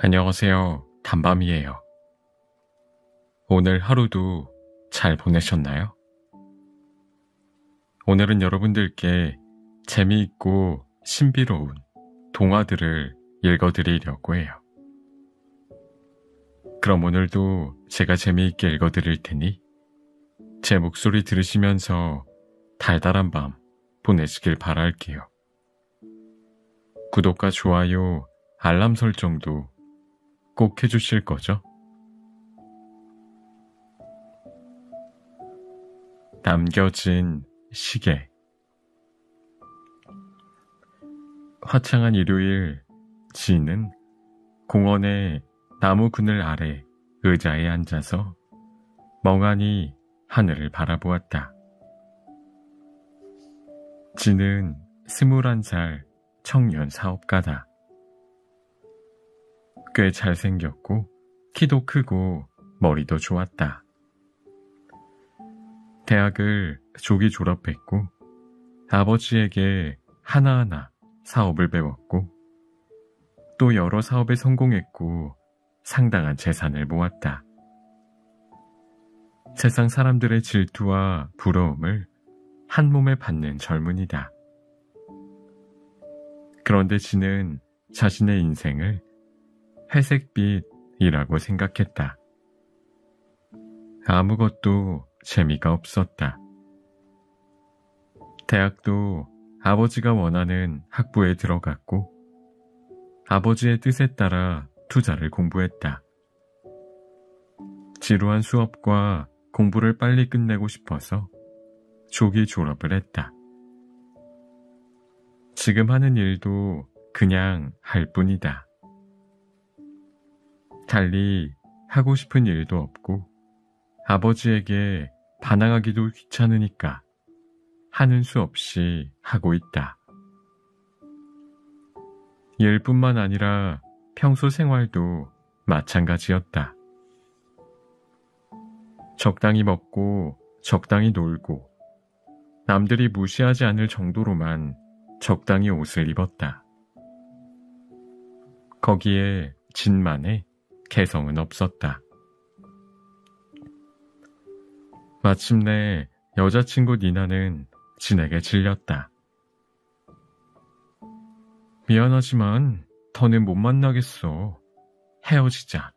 안녕하세요. 단밤이에요. 오늘 하루도 잘 보내셨나요? 오늘은 여러분들께 재미있고 신비로운 동화들을 읽어드리려고 해요. 그럼 오늘도 제가 재미있게 읽어드릴 테니 제 목소리 들으시면서 달달한 밤 보내시길 바랄게요. 구독과 좋아요, 알람 설정도 꼭 해주실 거죠? 남겨진 시계. 화창한 일요일, 지인은 공원의 나무 그늘 아래 의자에 앉아서 멍하니 하늘을 바라보았다. 지는 21살 청년 사업가다. 꽤 잘생겼고 키도 크고 머리도 좋았다. 대학을 조기 졸업했고 아버지에게 하나하나 사업을 배웠고 또 여러 사업에 성공했고 상당한 재산을 모았다. 세상 사람들의 질투와 부러움을 한 몸에 받는 젊은이다. 그런데 지는 자신의 인생을 회색빛이라고 생각했다. 아무것도 재미가 없었다. 대학도 아버지가 원하는 학부에 들어갔고 아버지의 뜻에 따라 투자를 공부했다. 지루한 수업과 공부를 빨리 끝내고 싶어서 조기 졸업을 했다. 지금 하는 일도 그냥 할 뿐이다. 달리 하고 싶은 일도 없고 아버지에게 반항하기도 귀찮으니까 하는 수 없이 하고 있다. 일뿐만 아니라 평소 생활도 마찬가지였다. 적당히 먹고 적당히 놀고 남들이 무시하지 않을 정도로만 적당히 옷을 입었다. 거기에 진만의 개성은 없었다. 마침내 여자친구 니나는 진에게 질렸다. 미안하지만 더는 못 만나겠어. 헤어지자.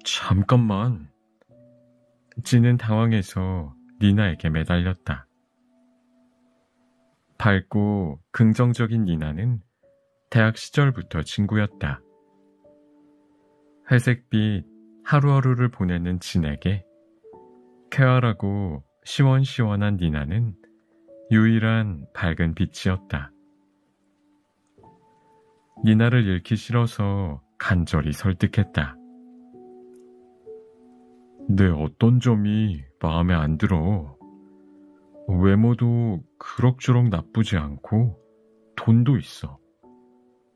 잠깐만. 진은 당황해서 니나에게 매달렸다. 밝고 긍정적인 니나는 대학 시절부터 친구였다. 회색빛 하루하루를 보내는 진에게 쾌활하고 시원시원한 니나는 유일한 밝은 빛이었다. 니나를 잃기 싫어서 간절히 설득했다. 내 어떤 점이 마음에 안 들어. 외모도 그럭저럭 나쁘지 않고 돈도 있어.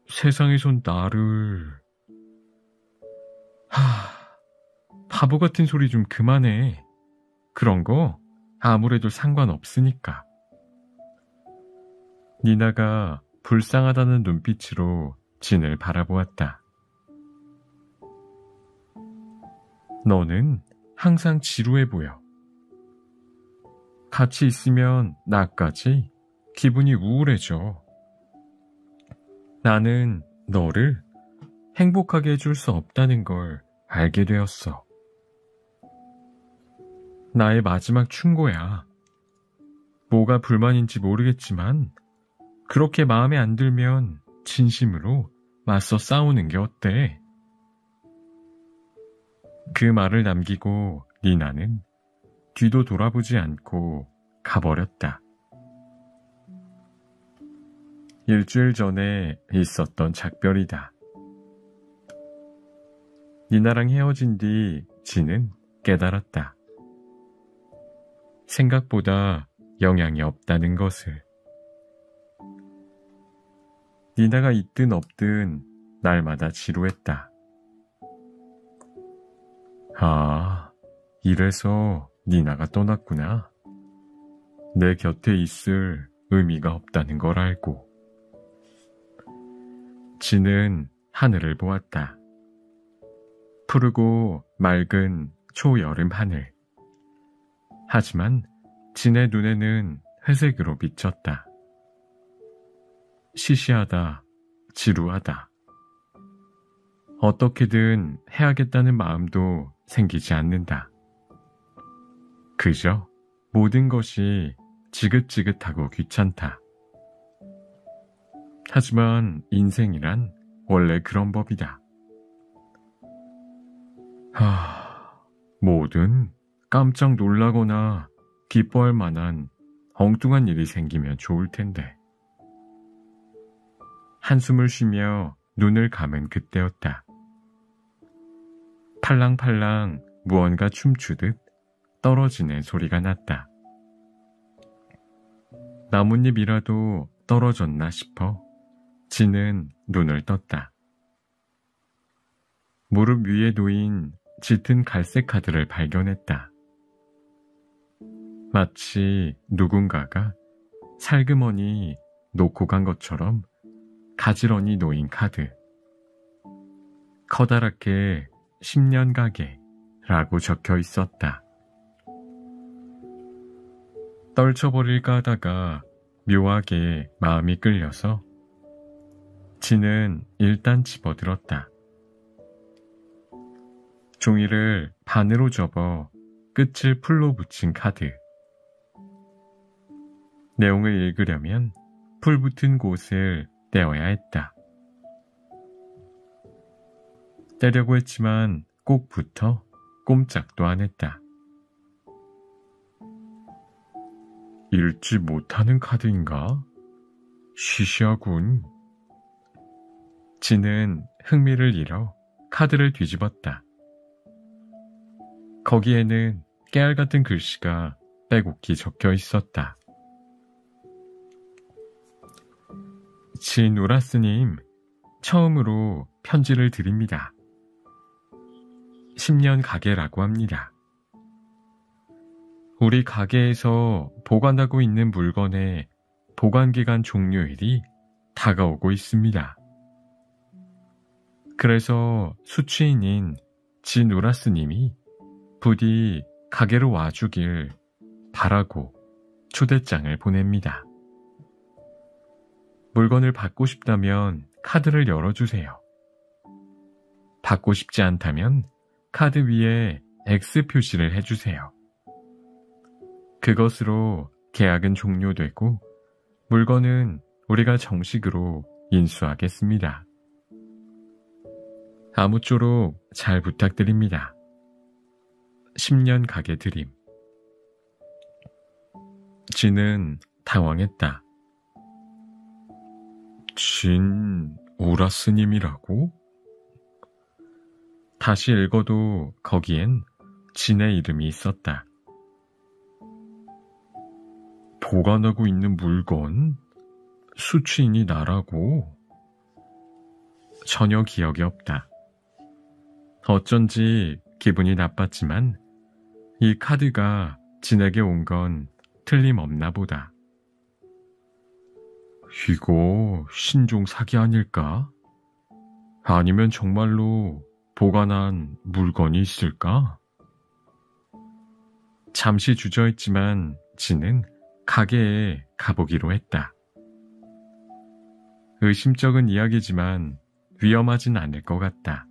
세상에선 나를... 바보 같은 소리 좀 그만해. 그런 거 아무래도 상관없으니까. 니나가 불쌍하다는 눈빛으로 진을 바라보았다. 너는 항상 지루해 보여. 같이 있으면 나까지 기분이 우울해져. 나는 너를 행복하게 해줄 수 없다는 걸 알게 되었어. 나의 마지막 충고야. 뭐가 불만인지 모르겠지만 그렇게 마음에 안 들면 진심으로 맞서 싸우는 게 어때? 그 말을 남기고 니나는 뒤도 돌아보지 않고 가버렸다. 일주일 전에 있었던 작별이다. 니나랑 헤어진 뒤 진은 깨달았다. 생각보다 영향이 없다는 것을. 니나가 있든 없든 날마다 지루했다. 아, 이래서 니나가 떠났구나. 내 곁에 있을 의미가 없다는 걸 알고. 진은 하늘을 보았다. 푸르고 맑은 초여름 하늘. 하지만 진의 눈에는 회색으로 비쳤다. 시시하다, 지루하다. 어떻게든 해야겠다는 마음도 생기지 않는다. 그저 모든 것이 지긋지긋하고 귀찮다. 하지만 인생이란 원래 그런 법이다. 뭐든 깜짝 놀라거나 기뻐할 만한 엉뚱한 일이 생기면 좋을 텐데. 한숨을 쉬며 눈을 감은 그때였다. 팔랑팔랑 무언가 춤추듯 떨어지는 소리가 났다. 나뭇잎이라도 떨어졌나 싶어 진은 눈을 떴다. 무릎 위에 놓인 짙은 갈색 카드를 발견했다. 마치 누군가가 살그머니 놓고 간 것처럼 가지런히 놓인 카드. 커다랗게 10년 가게라고 적혀 있었다. 떨쳐버릴까 하다가 묘하게 마음이 끌려서 진은 일단 집어들었다. 종이를 반으로 접어 끝을 풀로 붙인 카드. 내용을 읽으려면 풀 붙은 곳을 떼어야 했다. 떼려고 했지만 꼭 붙어 꼼짝도 안 했다. 읽지 못하는 카드인가? 시시하군. 진은 흥미를 잃어 카드를 뒤집었다. 거기에는 깨알 같은 글씨가 빼곡히 적혀 있었다. 진우라스님, 처음으로 편지를 드립니다. 10년 가게라고 합니다. 우리 가게에서 보관하고 있는 물건의 보관기간 종료일이 다가오고 있습니다. 그래서 수취인인 진우라스님이 부디 가게로 와주길 바라고 초대장을 보냅니다. 물건을 받고 싶다면 카드를 열어주세요. 받고 싶지 않다면 카드 위에 X 표시를 해주세요. 그것으로 계약은 종료되고 물건은 우리가 정식으로 인수하겠습니다. 아무쪼록 잘 부탁드립니다. 10년 가게 드림. 진은 당황했다. 진 우라스님이라고? 다시 읽어도 거기엔 진의 이름이 있었다. 보관하고 있는 물건? 수취인이 나라고? 전혀 기억이 없다. 어쩐지 기분이 나빴지만 이 카드가 진에게 온 건 틀림없나 보다. 이거 신종 사기 아닐까? 아니면 정말로 보관한 물건이 있을까? 잠시 주저했지만 진은 가게에 가보기로 했다. 의심쩍은 이야기지만 위험하진 않을 것 같다.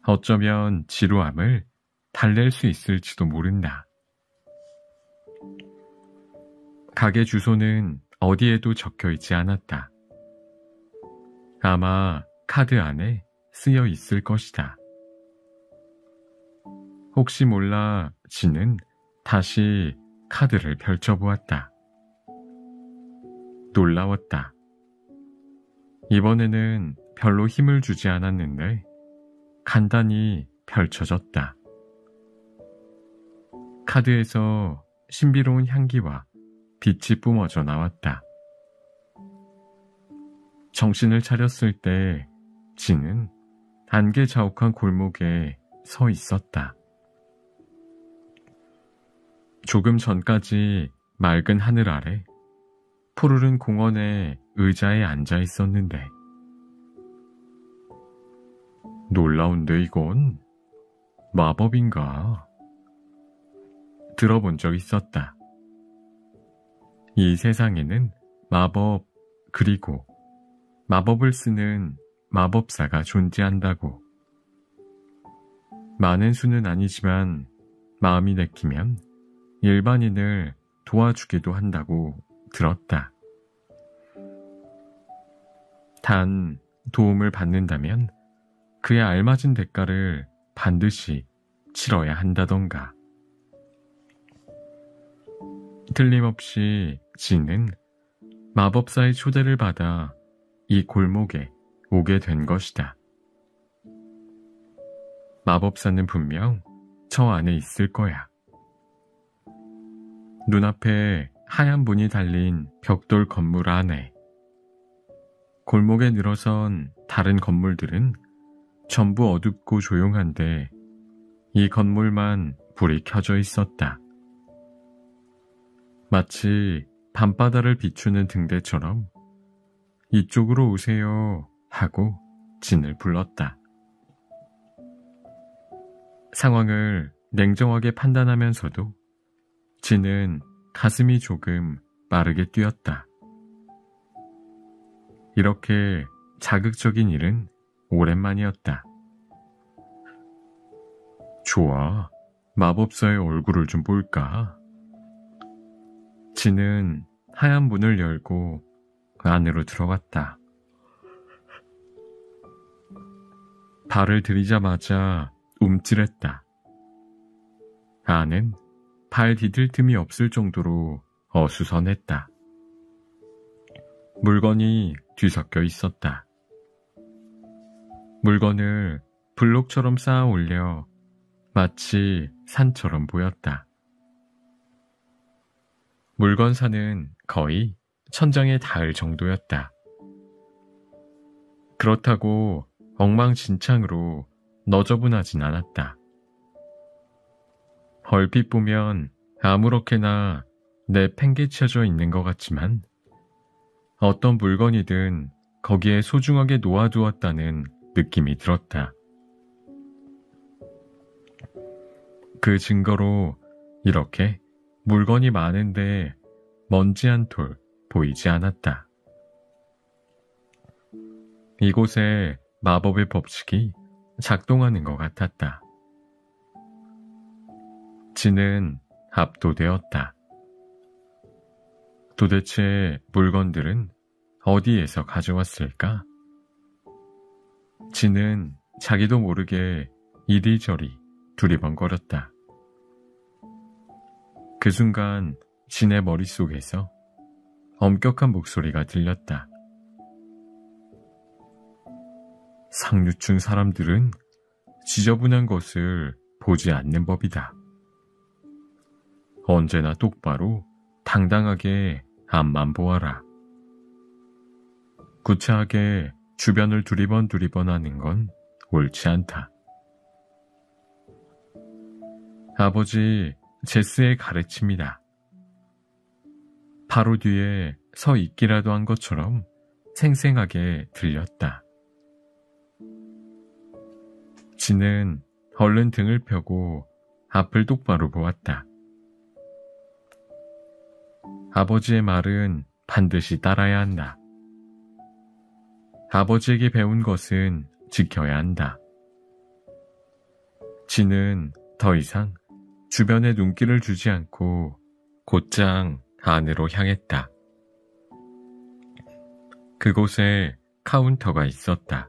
어쩌면 지루함을 달랠 수 있을지도 모른다. 가게 주소는 어디에도 적혀 있지 않았다. 아마 카드 안에 쓰여 있을 것이다. 혹시 몰라 진은 다시 카드를 펼쳐보았다. 놀라웠다. 이번에는 별로 힘을 주지 않았는데 간단히 펼쳐졌다. 카드에서 신비로운 향기와 빛이 뿜어져 나왔다. 정신을 차렸을 때 진은 안개 자욱한 골목에 서 있었다. 조금 전까지 맑은 하늘 아래 푸르른 공원의 의자에 앉아 있었는데, 놀라운데 이건 마법인가? 들어본 적 있었다. 이 세상에는 마법, 그리고 마법을 쓰는 마법사가 존재한다고. 많은 수는 아니지만 마음이 내키면 일반인을 도와주기도 한다고 들었다. 단 도움을 받는다면 그에 알맞은 대가를 반드시 치러야 한다던가. 틀림없이 진은 마법사의 초대를 받아 이 골목에 오게 된 것이다. 마법사는 분명 저 안에 있을 거야. 눈앞에 하얀 문이 달린 벽돌 건물 안에, 골목에 늘어선 다른 건물들은 전부 어둡고 조용한데 이 건물만 불이 켜져 있었다. 마치 밤바다를 비추는 등대처럼 이쪽으로 오세요 하고 진을 불렀다. 상황을 냉정하게 판단하면서도 진은 가슴이 조금 빠르게 뛰었다. 이렇게 자극적인 일은 오랜만이었다. 좋아, 마법사의 얼굴을 좀 볼까? 진은 하얀 문을 열고 안으로 들어갔다. 발을 들이자마자 움찔했다. 안은 발 디딜 틈이 없을 정도로 어수선했다. 물건이 뒤섞여 있었다. 물건을 블록처럼 쌓아 올려 마치 산처럼 보였다. 물건산은 거의 천장에 닿을 정도였다. 그렇다고 엉망진창으로 너저분하진 않았다. 얼핏 보면 아무렇게나 내팽개쳐져 있는 것 같지만 어떤 물건이든 거기에 소중하게 놓아두었다는 느낌이 들었다. 그 증거로 이렇게 물건이 많은데 먼지 한 톨 보이지 않았다. 이곳에 마법의 법칙이 작동하는 것 같았다. 진은 압도되었다. 도대체 물건들은 어디에서 가져왔을까? 진은 자기도 모르게 이리저리 두리번거렸다. 그 순간 진의 머릿속에서 엄격한 목소리가 들렸다. 상류층 사람들은 지저분한 것을 보지 않는 법이다. 언제나 똑바로 당당하게 앞만 보아라. 구차하게 주변을 두리번 하는 건 옳지 않다. 아버지 제스의 가르침이다. 바로 뒤에 서 있기라도 한 것처럼 생생하게 들렸다. 진은 얼른 등을 펴고 앞을 똑바로 보았다. 아버지의 말은 반드시 따라야 한다. 아버지에게 배운 것은 지켜야 한다. 진은 더 이상 주변에 눈길을 주지 않고 곧장 안으로 향했다. 그곳에 카운터가 있었다.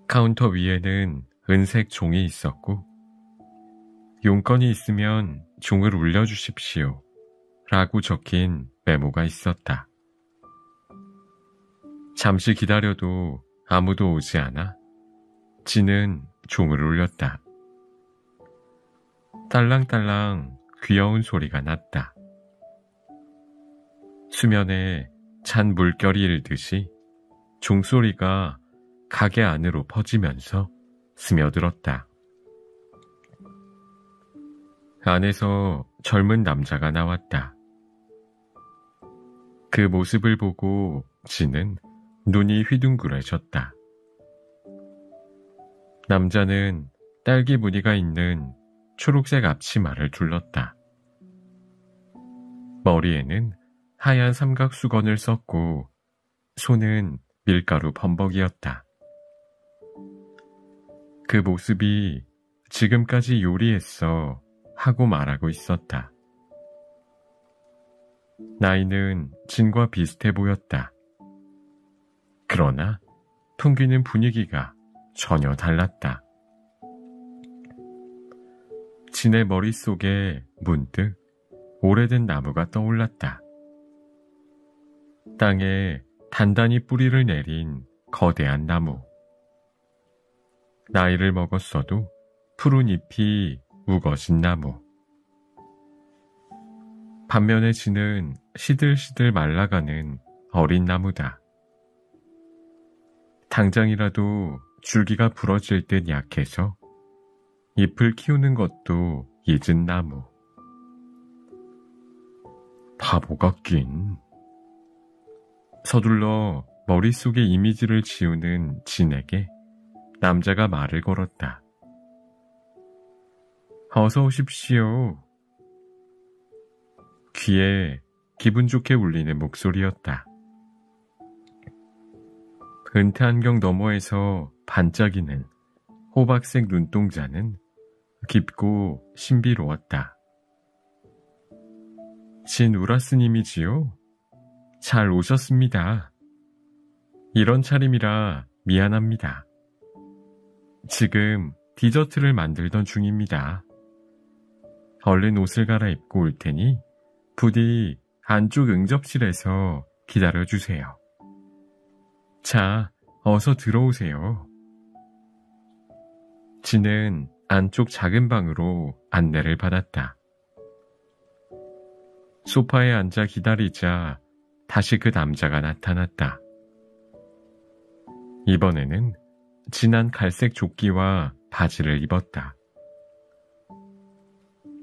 카운터 위에는 은색 종이 있었고 용건이 있으면 종을 울려주십시오 라고 적힌 메모가 있었다. 잠시 기다려도 아무도 오지 않아 진은 종을 울렸다. 딸랑딸랑 귀여운 소리가 났다. 수면에 찬 물결이 일듯이 종소리가 가게 안으로 퍼지면서 스며들었다. 안에서 젊은 남자가 나왔다. 그 모습을 보고 진은 눈이 휘둥그레졌다. 남자는 딸기 무늬가 있는 초록색 앞치마를 둘렀다. 머리에는 하얀 삼각 수건을 썼고 손은 밀가루 범벅이었다. 그 모습이 지금까지 요리했어 하고 말하고 있었다. 나이는 진과 비슷해 보였다. 그러나 풍기는 분위기가 전혀 달랐다. 진의 머릿속에 문득 오래된 나무가 떠올랐다. 땅에 단단히 뿌리를 내린 거대한 나무. 나이를 먹었어도 푸른 잎이 우거진 나무. 반면에 진은 시들시들 말라가는 어린 나무다. 당장이라도 줄기가 부러질 듯 약해서 잎을 키우는 것도 잊은 나무. 바보 같긴. 서둘러 머릿속의 이미지를 지우는 진에게 남자가 말을 걸었다. 어서 오십시오. 귀에 기분 좋게 울리는 목소리였다. 은퇴 안경 너머에서 반짝이는 호박색 눈동자는 깊고 신비로웠다. 진 우라스님이지요? 잘 오셨습니다. 이런 차림이라 미안합니다. 지금 디저트를 만들던 중입니다. 얼른 옷을 갈아입고 올 테니 부디 안쪽 응접실에서 기다려주세요. 자, 어서 들어오세요. 진은 안쪽 작은 방으로 안내를 받았다. 소파에 앉아 기다리자 다시 그 남자가 나타났다. 이번에는 진한 갈색 조끼와 바지를 입었다.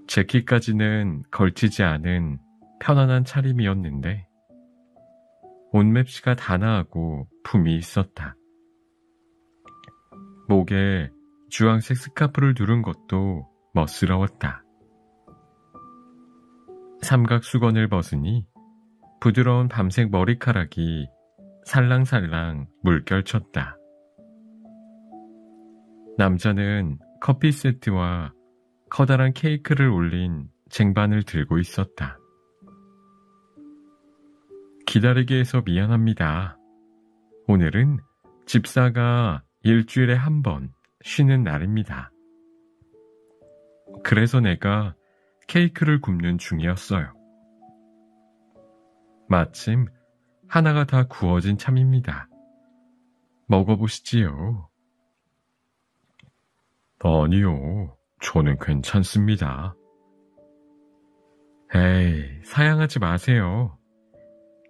재킷까지는 걸치지 않은 편안한 차림이었는데 옷맵시가 단아하고 품이 있었다. 목에 주황색 스카프를 두른 것도 멋스러웠다. 삼각 수건을 벗으니 부드러운 밤색 머리카락이 살랑살랑 물결쳤다. 남자는 커피 세트와 커다란 케이크를 올린 쟁반을 들고 있었다. 기다리게 해서 미안합니다. 오늘은 집사가 일주일에 한 번 쉬는 날입니다. 그래서 내가 케이크를 굽는 중이었어요. 마침 하나가 다 구워진 참입니다. 먹어보시지요. 아니요, 저는 괜찮습니다. 에이, 사양하지 마세요.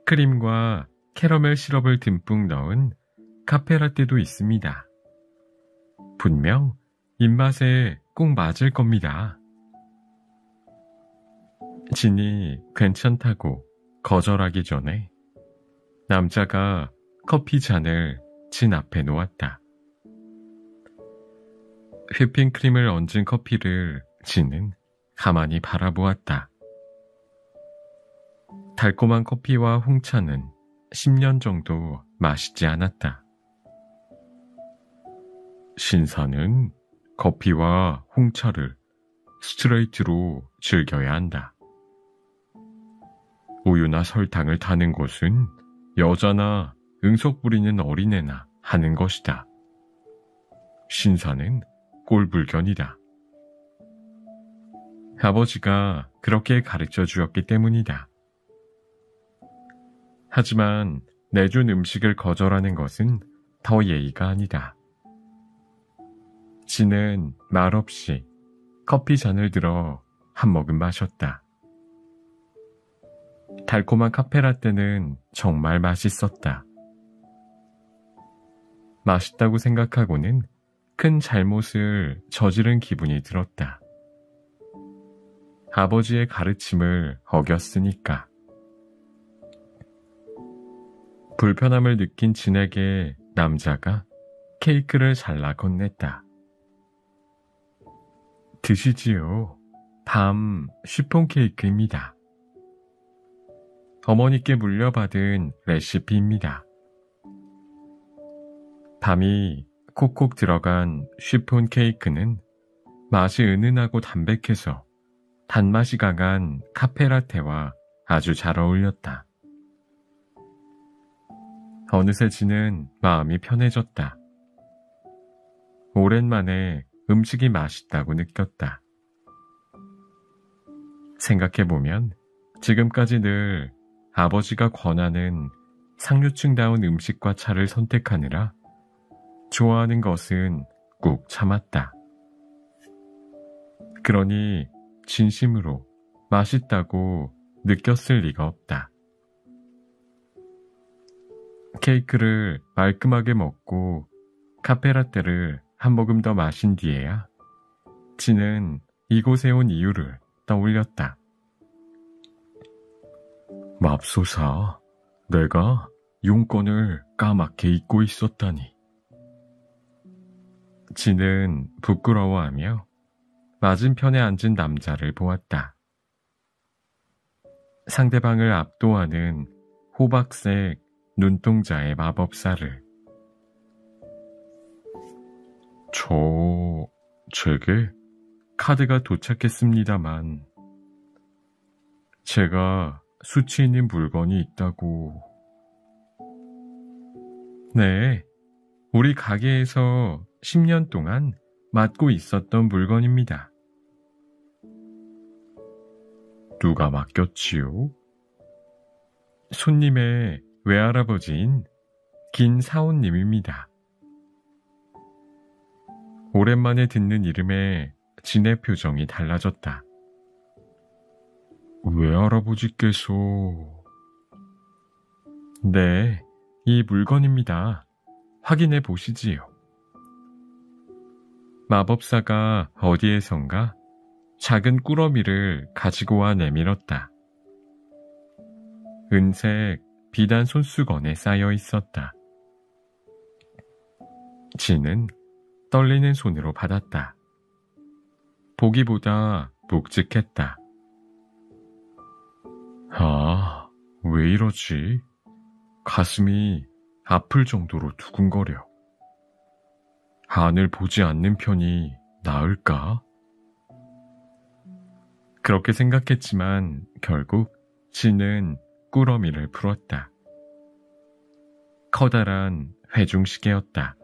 크림과 캐러멜 시럽을 듬뿍 넣은 카페라떼도 있습니다. 분명 입맛에 꼭 맞을 겁니다. 진이 괜찮다고 거절하기 전에 남자가 커피 잔을 진 앞에 놓았다. 휘핑크림을 얹은 커피를 진은 가만히 바라보았다. 달콤한 커피와 홍차는 10년 정도 마시지 않았다. 신사는 커피와 홍차를 스트레이트로 즐겨야 한다. 우유나 설탕을 타는 것은 여자나 응석 부리는 어린애나 하는 것이다. 신사는 꼴불견이다. 아버지가 그렇게 가르쳐 주었기 때문이다. 하지만 내준 음식을 거절하는 것은 더 예의가 아니다. 진은 말없이 커피 잔을 들어 한 모금 마셨다. 달콤한 카페라떼는 정말 맛있었다. 맛있다고 생각하고는 큰 잘못을 저지른 기분이 들었다. 아버지의 가르침을 어겼으니까. 불편함을 느낀 진에게 남자가 케이크를 잘라 건넸다. 드시지요. 밤 쉬폰 케이크입니다. 어머니께 물려받은 레시피입니다. 밤이 콕콕 들어간 쉬폰 케이크는 맛이 은은하고 담백해서 단맛이 강한 카페라테와 아주 잘 어울렸다. 어느새 진은 마음이 편해졌다. 오랜만에 음식이 맛있다고 느꼈다. 생각해보면 지금까지 늘 아버지가 권하는 상류층다운 음식과 차를 선택하느라 좋아하는 것은 꾹 참았다. 그러니 진심으로 맛있다고 느꼈을 리가 없다. 케이크를 말끔하게 먹고 카페라떼를 한 모금 더 마신 뒤에야 진은 이곳에 온 이유를 떠올렸다. 맙소사, 내가 용건을 까맣게 잊고 있었다니. 진은 부끄러워하며 맞은편에 앉은 남자를 보았다. 상대방을 압도하는 호박색 눈동자의 마법사를. 제게 카드가 도착했습니다만 제가 수치 있는 물건이 있다고. 네, 우리 가게에서 10년 동안 맡고 있었던 물건입니다. 누가 맡겼지요? 손님의 외할아버지인 김사원님입니다. 오랜만에 듣는 이름에 진의 표정이 달라졌다. 외할아버지께서... 네, 이 물건입니다. 확인해 보시지요. 마법사가 어디에선가 작은 꾸러미를 가지고 와 내밀었다. 은색 비단 손수건에 쌓여 있었다. 진은 떨리는 손으로 받았다. 보기보다 묵직했다. 아, 왜 이러지? 가슴이 아플 정도로 두근거려. 안을 보지 않는 편이 나을까? 그렇게 생각했지만 결국 진은 꾸러미를 풀었다. 커다란 회중시계였다.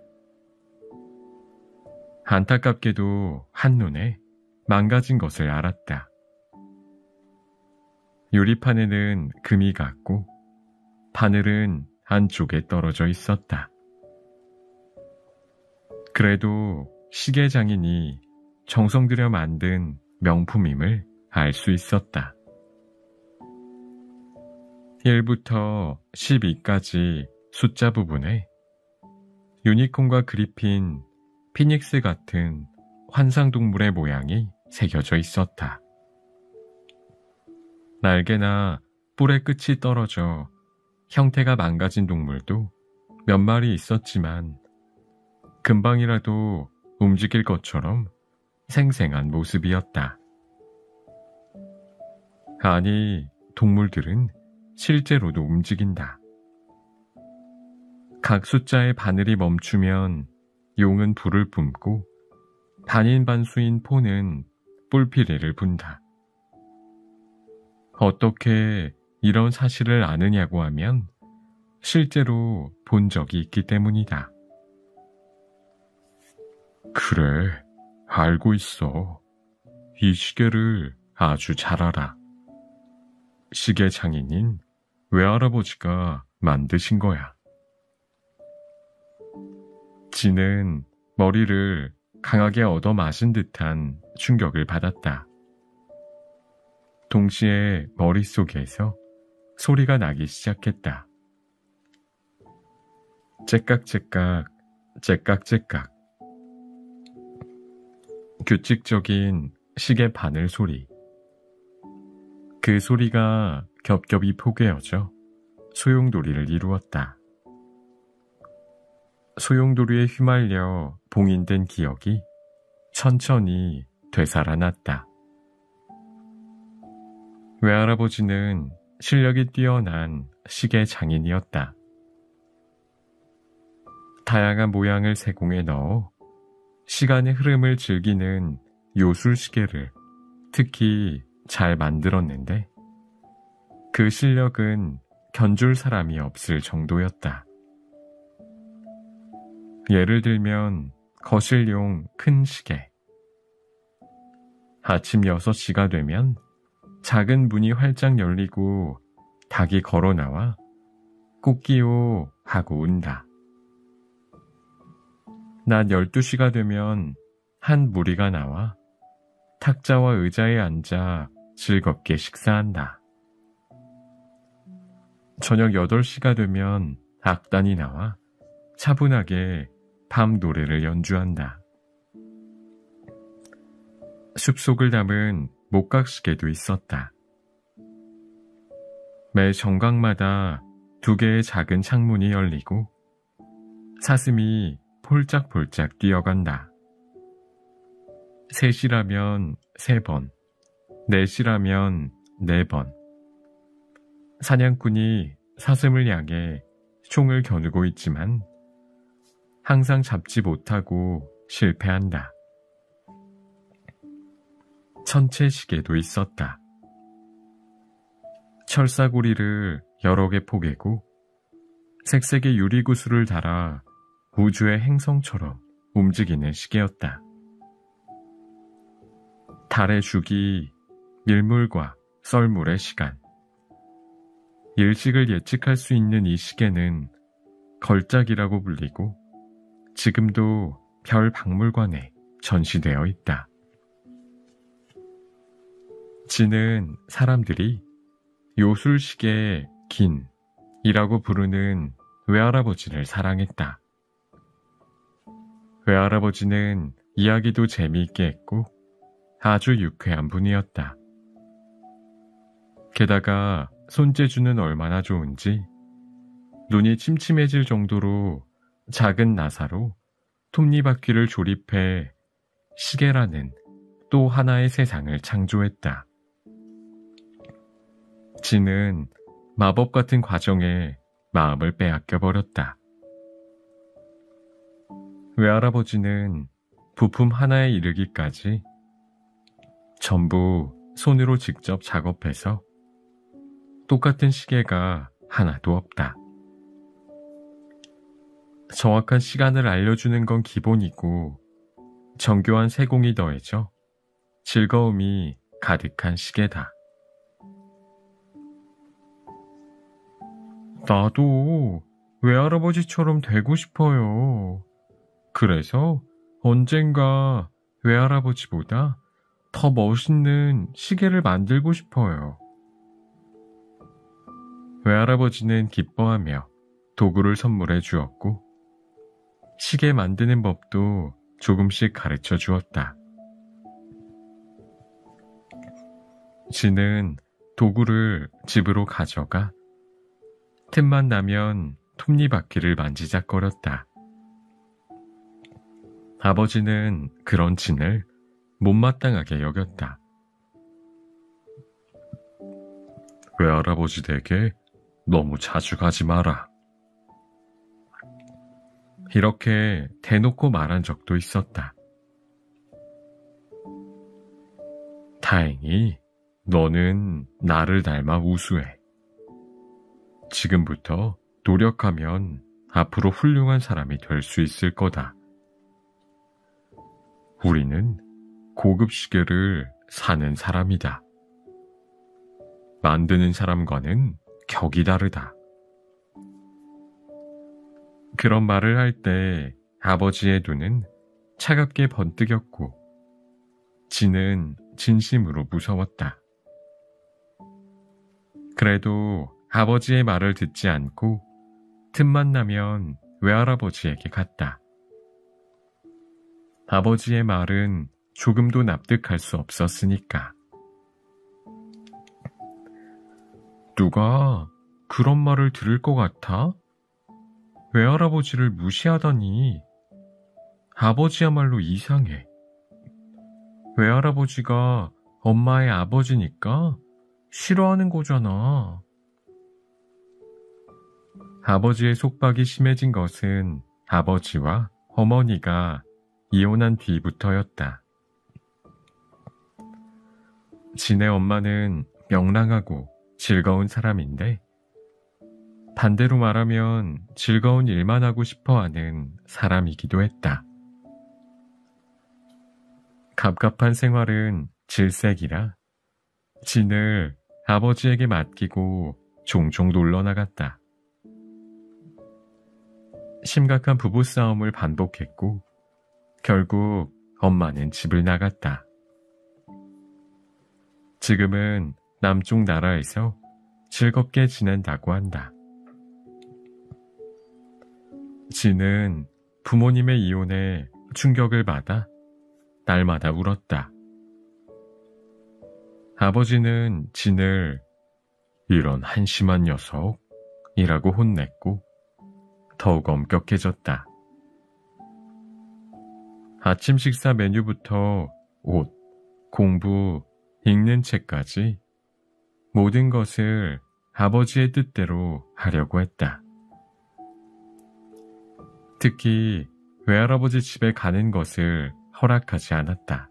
안타깝게도 한눈에 망가진 것을 알았다. 유리판에는 금이 갔고 바늘은 안쪽에 떨어져 있었다. 그래도 시계 장인이 정성 들여 만든 명품임을 알 수 있었다. 1부터 12까지 숫자 부분에 유니콘과 그리핀, 피닉스 같은 환상동물의 모양이 새겨져 있었다. 날개나 뿔의 끝이 떨어져 형태가 망가진 동물도 몇 마리 있었지만 금방이라도 움직일 것처럼 생생한 모습이었다. 아니, 동물들은 실제로도 움직인다. 각 숫자의 바늘이 멈추면 용은 불을 뿜고 반인반수인 포는 뿔피리를 분다. 어떻게 이런 사실을 아느냐고 하면 실제로 본 적이 있기 때문이다. 그래, 알고 있어. 이 시계를 아주 잘 알아. 시계 장인인 외할아버지가 만드신 거야. 진은 머리를 강하게 얻어 마신 듯한 충격을 받았다. 동시에 머릿속에서 소리가 나기 시작했다. 째깍째깍, 째깍째깍. 규칙적인 시계 바늘 소리. 그 소리가 겹겹이 포개어져 소용돌이를 이루었다. 소용돌이에 휘말려 봉인된 기억이 천천히 되살아났다. 외할아버지는 실력이 뛰어난 시계 장인이었다. 다양한 모양을 세공에 넣어 시간의 흐름을 즐기는 요술시계를 특히 잘 만들었는데 그 실력은 견줄 사람이 없을 정도였다. 예를 들면 거실용 큰 시계. 아침 6시가 되면 작은 문이 활짝 열리고 닭이 걸어 나와 꽃기호 하고 운다. 낮 12시가 되면 한 무리가 나와 탁자와 의자에 앉아 즐겁게 식사한다. 저녁 8시가 되면 악단이 나와 차분하게 밤 노래를 연주한다. 숲속을 담은 목각시계도 있었다. 매 정각마다 2개의 작은 창문이 열리고 사슴이 폴짝폴짝 뛰어간다. 3시라면 3번, 4시라면 4번. 사냥꾼이 사슴을 향해 총을 겨누고 있지만 항상 잡지 못하고 실패한다. 천체시계도 있었다. 철사구리를 여러 개 포개고 색색의 유리구슬을 달아 우주의 행성처럼 움직이는 시계였다. 달의 주기, 밀물과 썰물의 시간. 일식을 예측할 수 있는 이 시계는 걸작이라고 불리고 지금도 별 박물관에 전시되어 있다. 지는 사람들이 요술시계의 긴이라고 부르는 외할아버지를 사랑했다. 외할아버지는 이야기도 재미있게 했고 아주 유쾌한 분이었다. 게다가 손재주는 얼마나 좋은지 눈이 침침해질 정도로 작은 나사로 톱니바퀴를 조립해 시계라는 또 하나의 세상을 창조했다. 지는 마법 같은 과정에 마음을 빼앗겨버렸다. 외할아버지는 부품 하나에 이르기까지 전부 손으로 직접 작업해서 똑같은 시계가 하나도 없다. 정확한 시간을 알려주는 건 기본이고 정교한 세공이 더해져 즐거움이 가득한 시계다. 나도 외할아버지처럼 되고 싶어요. 그래서 언젠가 외할아버지보다 더 멋있는 시계를 만들고 싶어요. 외할아버지는 기뻐하며 도구를 선물해 주었고 시계 만드는 법도 조금씩 가르쳐 주었다. 지는 도구를 집으로 가져가 틈만 나면 톱니바퀴를 만지작거렸다. 아버지는 그런 진을 못마땅하게 여겼다. 외할아버지 댁에 너무 자주 가지 마라. 이렇게 대놓고 말한 적도 있었다. 다행히 너는 나를 닮아 우수해. 지금부터 노력하면 앞으로 훌륭한 사람이 될 수 있을 거다. 우리는 고급 시계를 사는 사람이다. 만드는 사람과는 격이 다르다. 그런 말을 할 때 아버지의 눈은 차갑게 번뜩였고 지는 진심으로 무서웠다. 그래도 아버지의 말을 듣지 않고 틈만 나면 외할아버지에게 갔다. 아버지의 말은 조금도 납득할 수 없었으니까. 누가 그런 말을 들을 것 같아? 외할아버지를 무시하다니. 아버지야말로 이상해. 외할아버지가 엄마의 아버지니까 싫어하는 거잖아. 아버지의 속박이 심해진 것은 아버지와 어머니가 이혼한 뒤부터였다. 진의 엄마는 명랑하고 즐거운 사람인데 반대로 말하면 즐거운 일만 하고 싶어하는 사람이기도 했다. 갑갑한 생활은 질색이라 진을 아버지에게 맡기고 종종 놀러 나갔다. 심각한 부부싸움을 반복했고 결국 엄마는 집을 나갔다. 지금은 남쪽 나라에서 즐겁게 지낸다고 한다. 진은 부모님의 이혼에 충격을 받아 날마다 울었다. 아버지는 진을 이런 한심한 녀석이라고 혼냈고 더욱 엄격해졌다. 아침 식사 메뉴부터 옷, 공부, 읽는 책까지 모든 것을 아버지의 뜻대로 하려고 했다. 특히 외할아버지 집에 가는 것을 허락하지 않았다.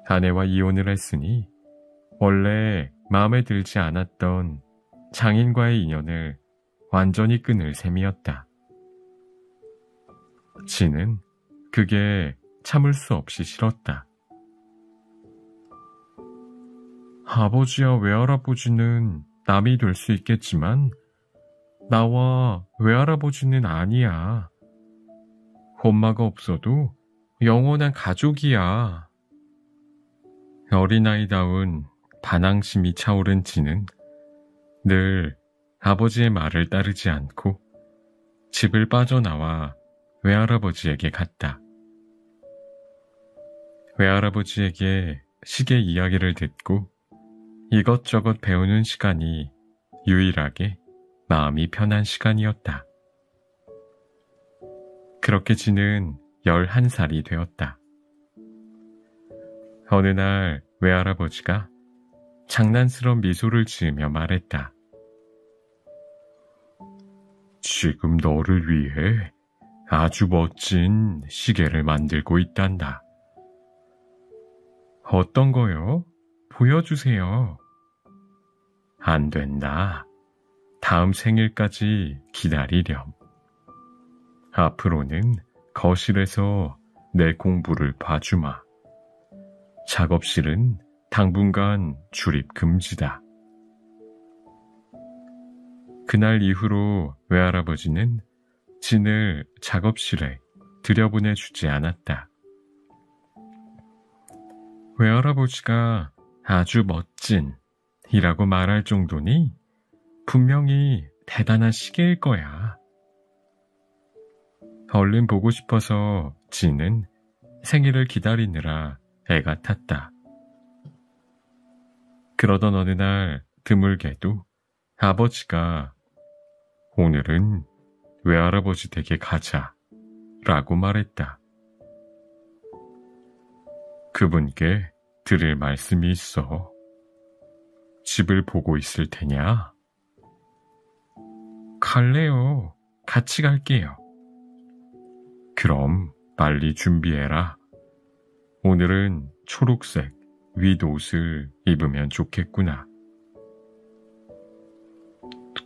아내와 이혼을 했으니 원래 마음에 들지 않았던 장인과의 인연을 완전히 끊을 셈이었다. 진은 그게 참을 수 없이 싫었다. 아버지와 외할아버지는 남이 될 수 있겠지만 나와 외할아버지는 아니야. 엄마가 없어도 영원한 가족이야. 어린아이다운 반항심이 차오른 진은 늘 아버지의 말을 따르지 않고 집을 빠져나와 외할아버지에게 갔다. 외할아버지에게 시계 이야기를 듣고 이것저것 배우는 시간이 유일하게 마음이 편한 시간이었다. 그렇게 진은 11살이 되었다. 어느 날 외할아버지가 장난스러운 미소를 지으며 말했다. 지금 너를 위해 아주 멋진 시계를 만들고 있단다. 어떤 거요? 보여주세요. 안 된다. 다음 생일까지 기다리렴. 앞으로는 거실에서 내 공부를 봐주마. 작업실은 당분간 출입 금지다. 그날 이후로 외할아버지는 진을 작업실에 들여보내주지 않았다. 외할아버지가 아주 멋진이라고 말할 정도니 분명히 대단한 시계일 거야. 얼른 보고 싶어서 진은 생일을 기다리느라 애가 탔다. 그러던 어느 날 드물게도 아버지가 오늘은 외할아버지 댁에 가자 라고 말했다. 그분께 드릴 말씀이 있어. 집을 보고 있을 테냐? 갈래요. 같이 갈게요. 그럼 빨리 준비해라. 오늘은 초록색 윗옷을 입으면 좋겠구나.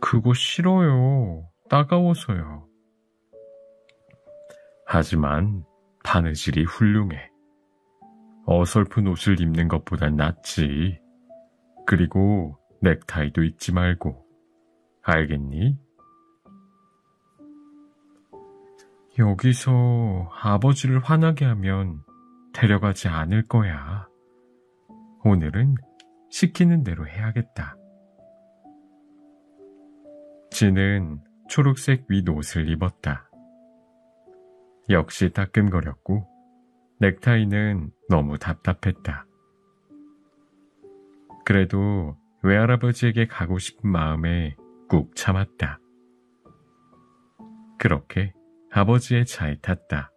그거 싫어요. 따가워서요. 하지만 바느질이 훌륭해. 어설픈 옷을 입는 것보단 낫지. 그리고 넥타이도 잊지 말고. 알겠니? 여기서 아버지를 화나게 하면 데려가지 않을 거야. 오늘은 시키는 대로 해야겠다. 진은 초록색 윗옷을 입었다. 역시 따끔거렸고 넥타이는 너무 답답했다. 그래도 외할아버지에게 가고 싶은 마음에 꾹 참았다. 그렇게 아버지의 차에 탔다.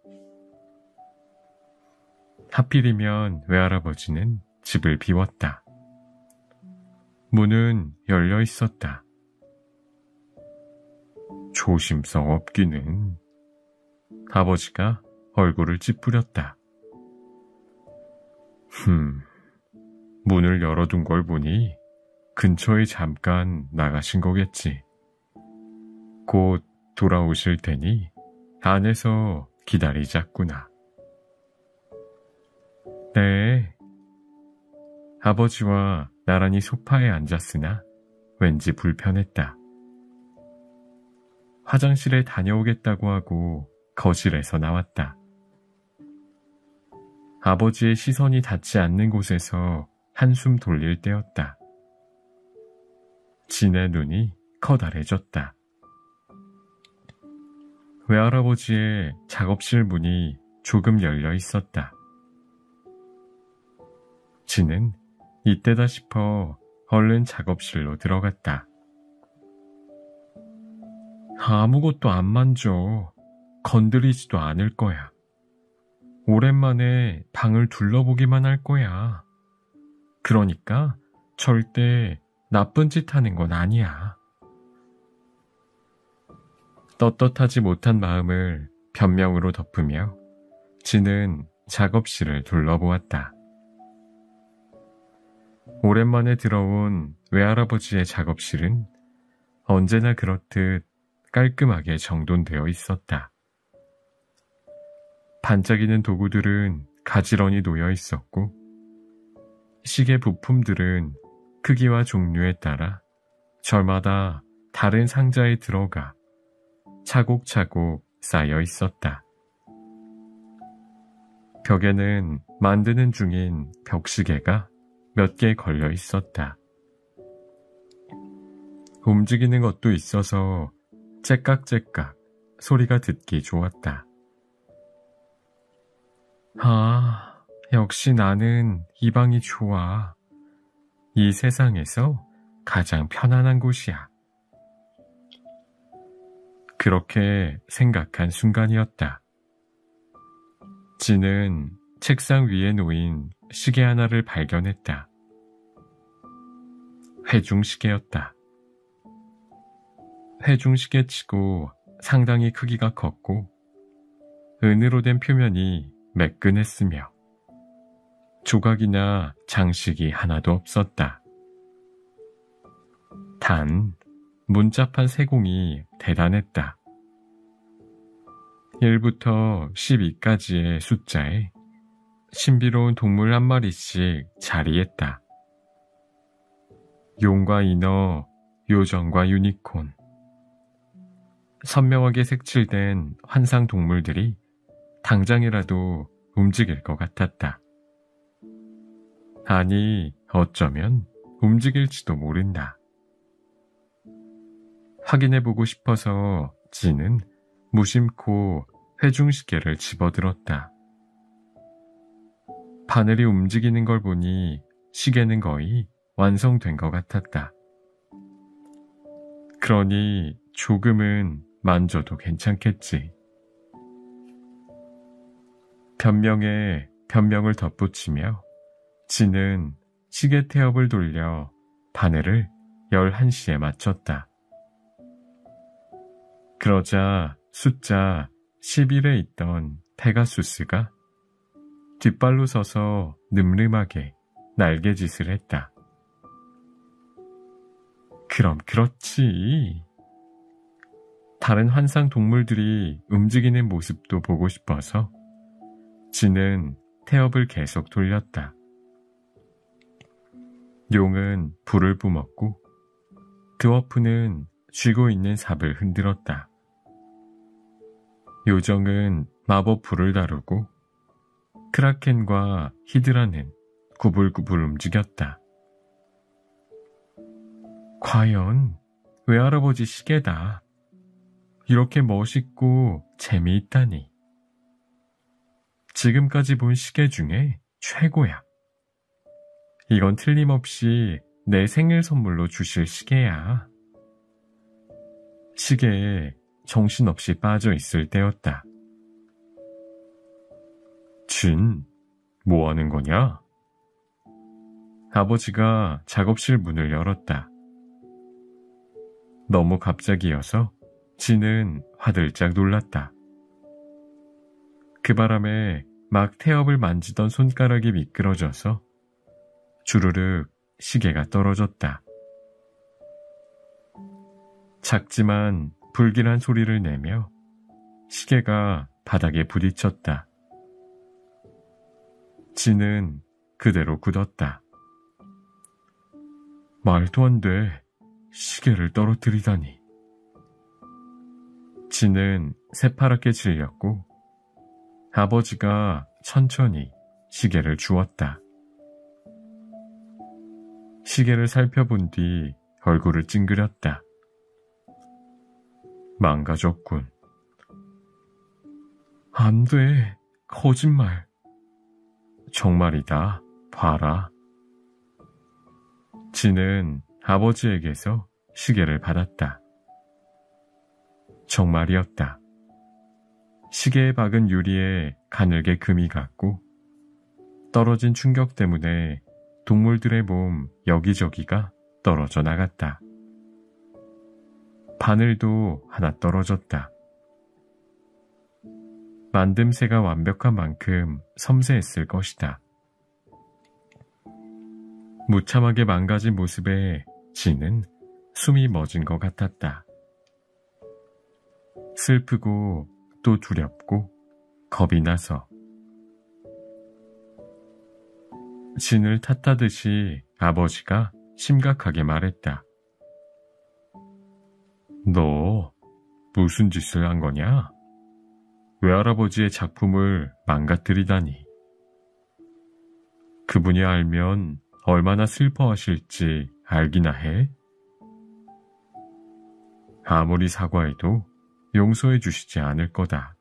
하필이면 외할아버지는 집을 비웠다. 문은 열려 있었다. 조심성 없기는. 아버지가 얼굴을 찌푸렸다. 문을 열어둔 걸 보니 근처에 잠깐 나가신 거겠지. 곧 돌아오실 테니 안에서 기다리자꾸나. 네. 아버지와 나란히 소파에 앉았으나 왠지 불편했다. 화장실에 다녀오겠다고 하고 거실에서 나왔다. 아버지의 시선이 닿지 않는 곳에서 한숨 돌릴 때였다. 진의 눈이 커다래졌다. 외할아버지의 작업실 문이 조금 열려 있었다. 진은 이때다 싶어 얼른 작업실로 들어갔다. 아무것도 안 만져. 건드리지도 않을 거야. 오랜만에 방을 둘러보기만 할 거야. 그러니까 절대 나쁜 짓 하는 건 아니야. 떳떳하지 못한 마음을 변명으로 덮으며 진은 작업실을 둘러보았다. 오랜만에 들어온 외할아버지의 작업실은 언제나 그렇듯 깔끔하게 정돈되어 있었다. 반짝이는 도구들은 가지런히 놓여 있었고 시계 부품들은 크기와 종류에 따라 절마다 다른 상자에 들어가 차곡차곡 쌓여 있었다. 벽에는 만드는 중인 벽시계가 몇 개 걸려 있었다. 움직이는 것도 있어서 째깍째깍 소리가 듣기 좋았다. 아, 역시 나는 이 방이 좋아. 이 세상에서 가장 편안한 곳이야. 그렇게 생각한 순간이었다. 진은 책상 위에 놓인 시계 하나를 발견했다. 회중시계였다. 회중시계치고 상당히 크기가 컸고 은으로 된 표면이 매끈했으며 조각이나 장식이 하나도 없었다. 단 문자판 세공이 대단했다. 1부터 12까지의 숫자에 신비로운 동물 한 마리씩 자리했다. 용과 인어, 요정과 유니콘. 선명하게 색칠된 환상 동물들이 당장이라도 움직일 것 같았다. 아니, 어쩌면 움직일지도 모른다. 확인해보고 싶어서 진은 무심코 회중시계를 집어들었다. 바늘이 움직이는 걸 보니 시계는 거의 완성된 것 같았다. 그러니 조금은 만져도 괜찮겠지. 변명에 변명을 덧붙이며 진은 시계 태엽을 돌려 바늘을 11시에 맞췄다. 그러자 숫자 11에 있던 페가수스가 뒷발로 서서 늠름하게 날개짓을 했다. 그럼 그렇지. 다른 환상 동물들이 움직이는 모습도 보고 싶어서 진은 태엽을 계속 돌렸다. 용은 불을 뿜었고 드워프는 쥐고 있는 삽을 흔들었다. 요정은 마법 불을 다루고 크라켄과 히드라는 구불구불 움직였다. 과연 외할아버지 시계다. 이렇게 멋있고 재미있다니. 지금까지 본 시계 중에 최고야. 이건 틀림없이 내 생일 선물로 주실 시계야. 시계에 정신없이 빠져 있을 때였다. 진, 뭐 하는 거냐? 아버지가 작업실 문을 열었다. 너무 갑자기여서 진은 화들짝 놀랐다. 그 바람에 막 태엽을 만지던 손가락이 미끄러져서 주르륵 시계가 떨어졌다. 작지만 불길한 소리를 내며 시계가 바닥에 부딪혔다. 진은 그대로 굳었다. 말도 안 돼. 시계를 떨어뜨리다니. 진은 새파랗게 질렸고 아버지가 천천히 시계를 주웠다. 시계를 살펴본 뒤 얼굴을 찡그렸다. 망가졌군. 안 돼. 거짓말. 정말이다. 봐라. 진은 아버지에게서 시계를 받았다. 정말이었다. 시계에 박은 유리에 가늘게 금이 갔고 떨어진 충격 때문에 동물들의 몸 여기저기가 떨어져 나갔다. 바늘도 하나 떨어졌다. 만듦새가 완벽한 만큼 섬세했을 것이다. 무참하게 망가진 모습에 진은 숨이 멎은 것 같았다. 슬프고 또 두렵고 겁이 나서 진을 탓하듯이 아버지가 심각하게 말했다. 너 무슨 짓을 한 거냐? 외할아버지의 작품을 망가뜨리다니. 그분이 알면 얼마나 슬퍼하실지 알기나 해? 아무리 사과해도 용서해 주시지 않을 거다.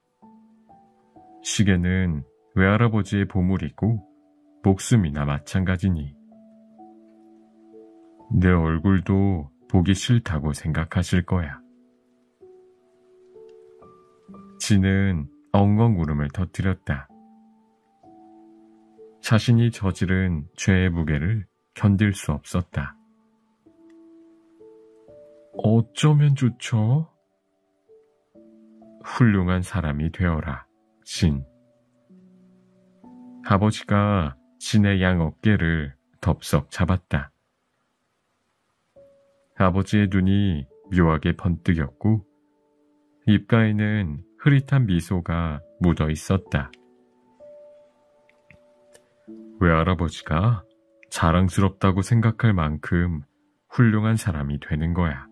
시계는 외할아버지의 보물이고 목숨이나 마찬가지니. 내 얼굴도 보기 싫다고 생각하실 거야. 진은 엉엉 울음을 터뜨렸다. 자신이 저지른 죄의 무게를 견딜 수 없었다. 어쩌면 좋죠? 훌륭한 사람이 되어라, 진. 아버지가 진의 양 어깨를 덥석 잡았다. 아버지의 눈이 묘하게 번뜩였고 입가에는 흐릿한 미소가 묻어 있었다. 외할아버지가 자랑스럽다고 생각할 만큼 훌륭한 사람이 되는 거야.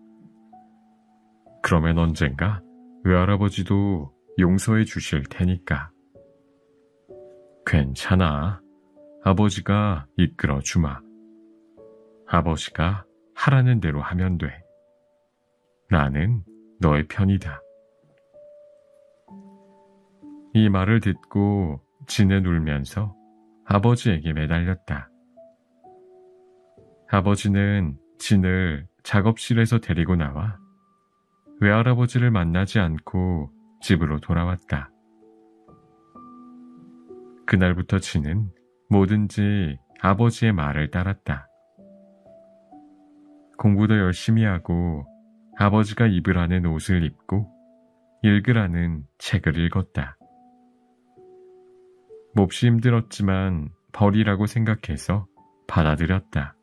그러면 언젠가 외할아버지도 용서해 주실 테니까. 괜찮아. 아버지가 이끌어 주마. 아버지가 하라는 대로 하면 돼. 나는 너의 편이다. 이 말을 듣고 진은 울면서 아버지에게 매달렸다. 아버지는 진을 작업실에서 데리고 나와 외할아버지를 만나지 않고 집으로 돌아왔다. 그날부터 진은 뭐든지 아버지의 말을 따랐다. 공부도 열심히 하고 아버지가 입으라는 옷을 입고 읽으라는 책을 읽었다. 몹시 힘들었지만 벌이라고 생각해서 받아들였다.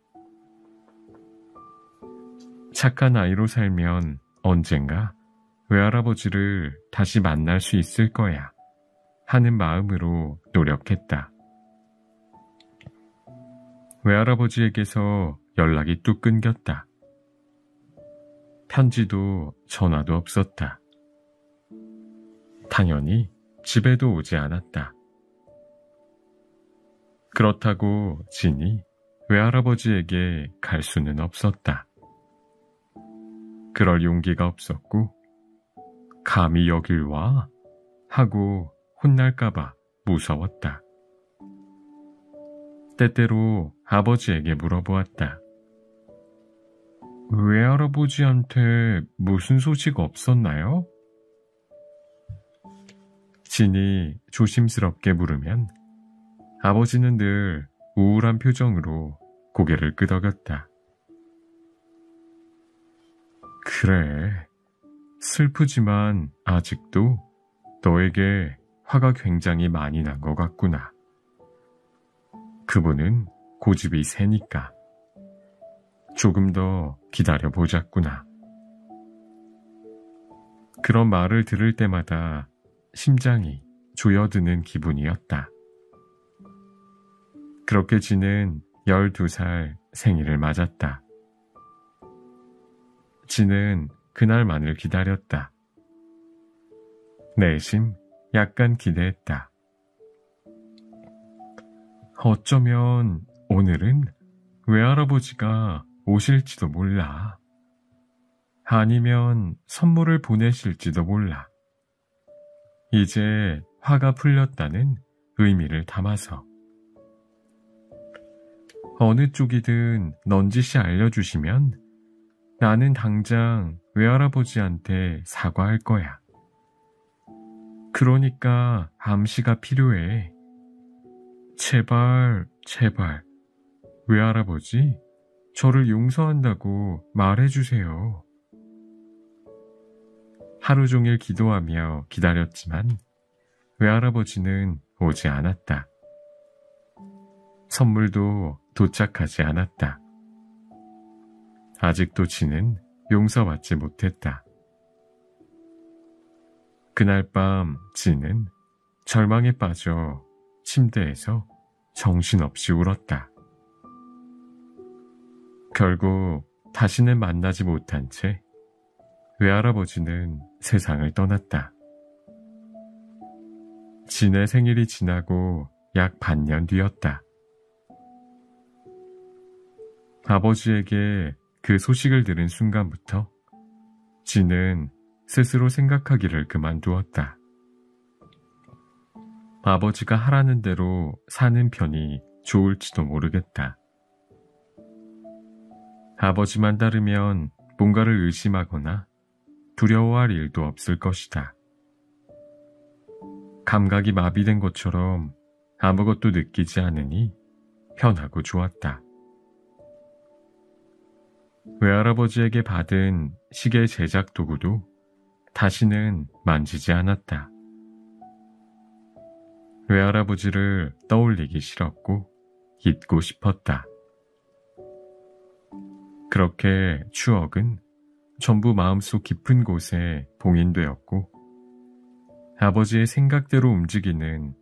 착한 아이로 살면 언젠가 외할아버지를 다시 만날 수 있을 거야 하는 마음으로 노력했다. 외할아버지에게서 연락이 뚝 끊겼다. 편지도 전화도 없었다. 당연히 집에도 오지 않았다. 그렇다고 진이 외할아버지에게 갈 수는 없었다. 그럴 용기가 없었고 감히 여길 와? 하고 혼날까봐 무서웠다. 때때로 아버지에게 물어보았다. 외할아버지한테 무슨 소식 없었나요? 진이 조심스럽게 물으면 아버지는 늘 우울한 표정으로 고개를 끄덕였다. 그래, 슬프지만 아직도 너에게 화가 굉장히 많이 난 것 같구나. 그분은 고집이 세니까. 조금 더 기다려보자꾸나. 그런 말을 들을 때마다 심장이 조여드는 기분이었다. 그렇게 진은 12살 생일을 맞았다. 진은 그날만을 기다렸다. 내심 약간 기대했다. 어쩌면 오늘은 외할아버지가 오실지도 몰라. 아니면 선물을 보내실지도 몰라. 이제 화가 풀렸다는 의미를 담아서. 어느 쪽이든 넌지시 알려주시면 나는 당장 외할아버지한테 사과할 거야. 그러니까 암시가 필요해. 제발, 제발, 외할아버지, 저를 용서한다고 말해주세요. 하루 종일 기도하며 기다렸지만 외할아버지는 오지 않았다. 선물도 도착하지 않았다. 아직도 진은 용서받지 못했다. 그날 밤 진은 절망에 빠져 침대에서 정신없이 울었다. 결국 다시는 만나지 못한 채 외할아버지는 세상을 떠났다. 진의 생일이 지나고 약 반년 뒤였다. 아버지에게 그 소식을 들은 순간부터 진은 스스로 생각하기를 그만두었다. 아버지가 하라는 대로 사는 편이 좋을지도 모르겠다. 아버지만 따르면 뭔가를 의심하거나 두려워할 일도 없을 것이다. 감각이 마비된 것처럼 아무것도 느끼지 않으니 편하고 좋았다. 외할아버지에게 받은 시계 제작 도구도 다시는 만지지 않았다. 외할아버지를 떠올리기 싫었고 잊고 싶었다. 그렇게 추억은 전부 마음속 깊은 곳에 봉인되었고 아버지의 생각대로 움직이는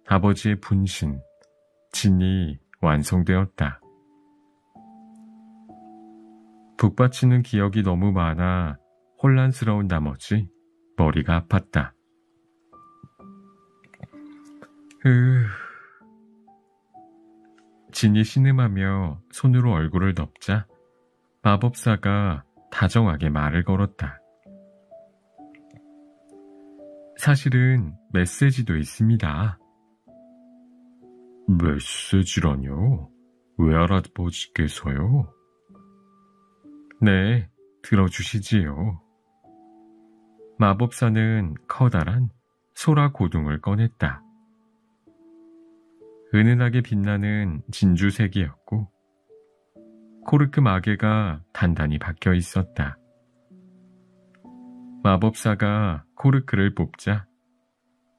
아버지의 분신, 진이 완성되었다. 북받치는 기억이 너무 많아 혼란스러운 나머지 머리가 아팠다. 진이 신음하며 손으로 얼굴을 덮자 마법사가 다정하게 말을 걸었다. 사실은 메시지도 있습니다. 메시지라뇨? 외할아버지께서요? 네, 들어주시지요. 마법사는 커다란 소라 고둥을 꺼냈다. 은은하게 빛나는 진주색이었고 코르크 마개가 단단히 박혀 있었다. 마법사가 코르크를 뽑자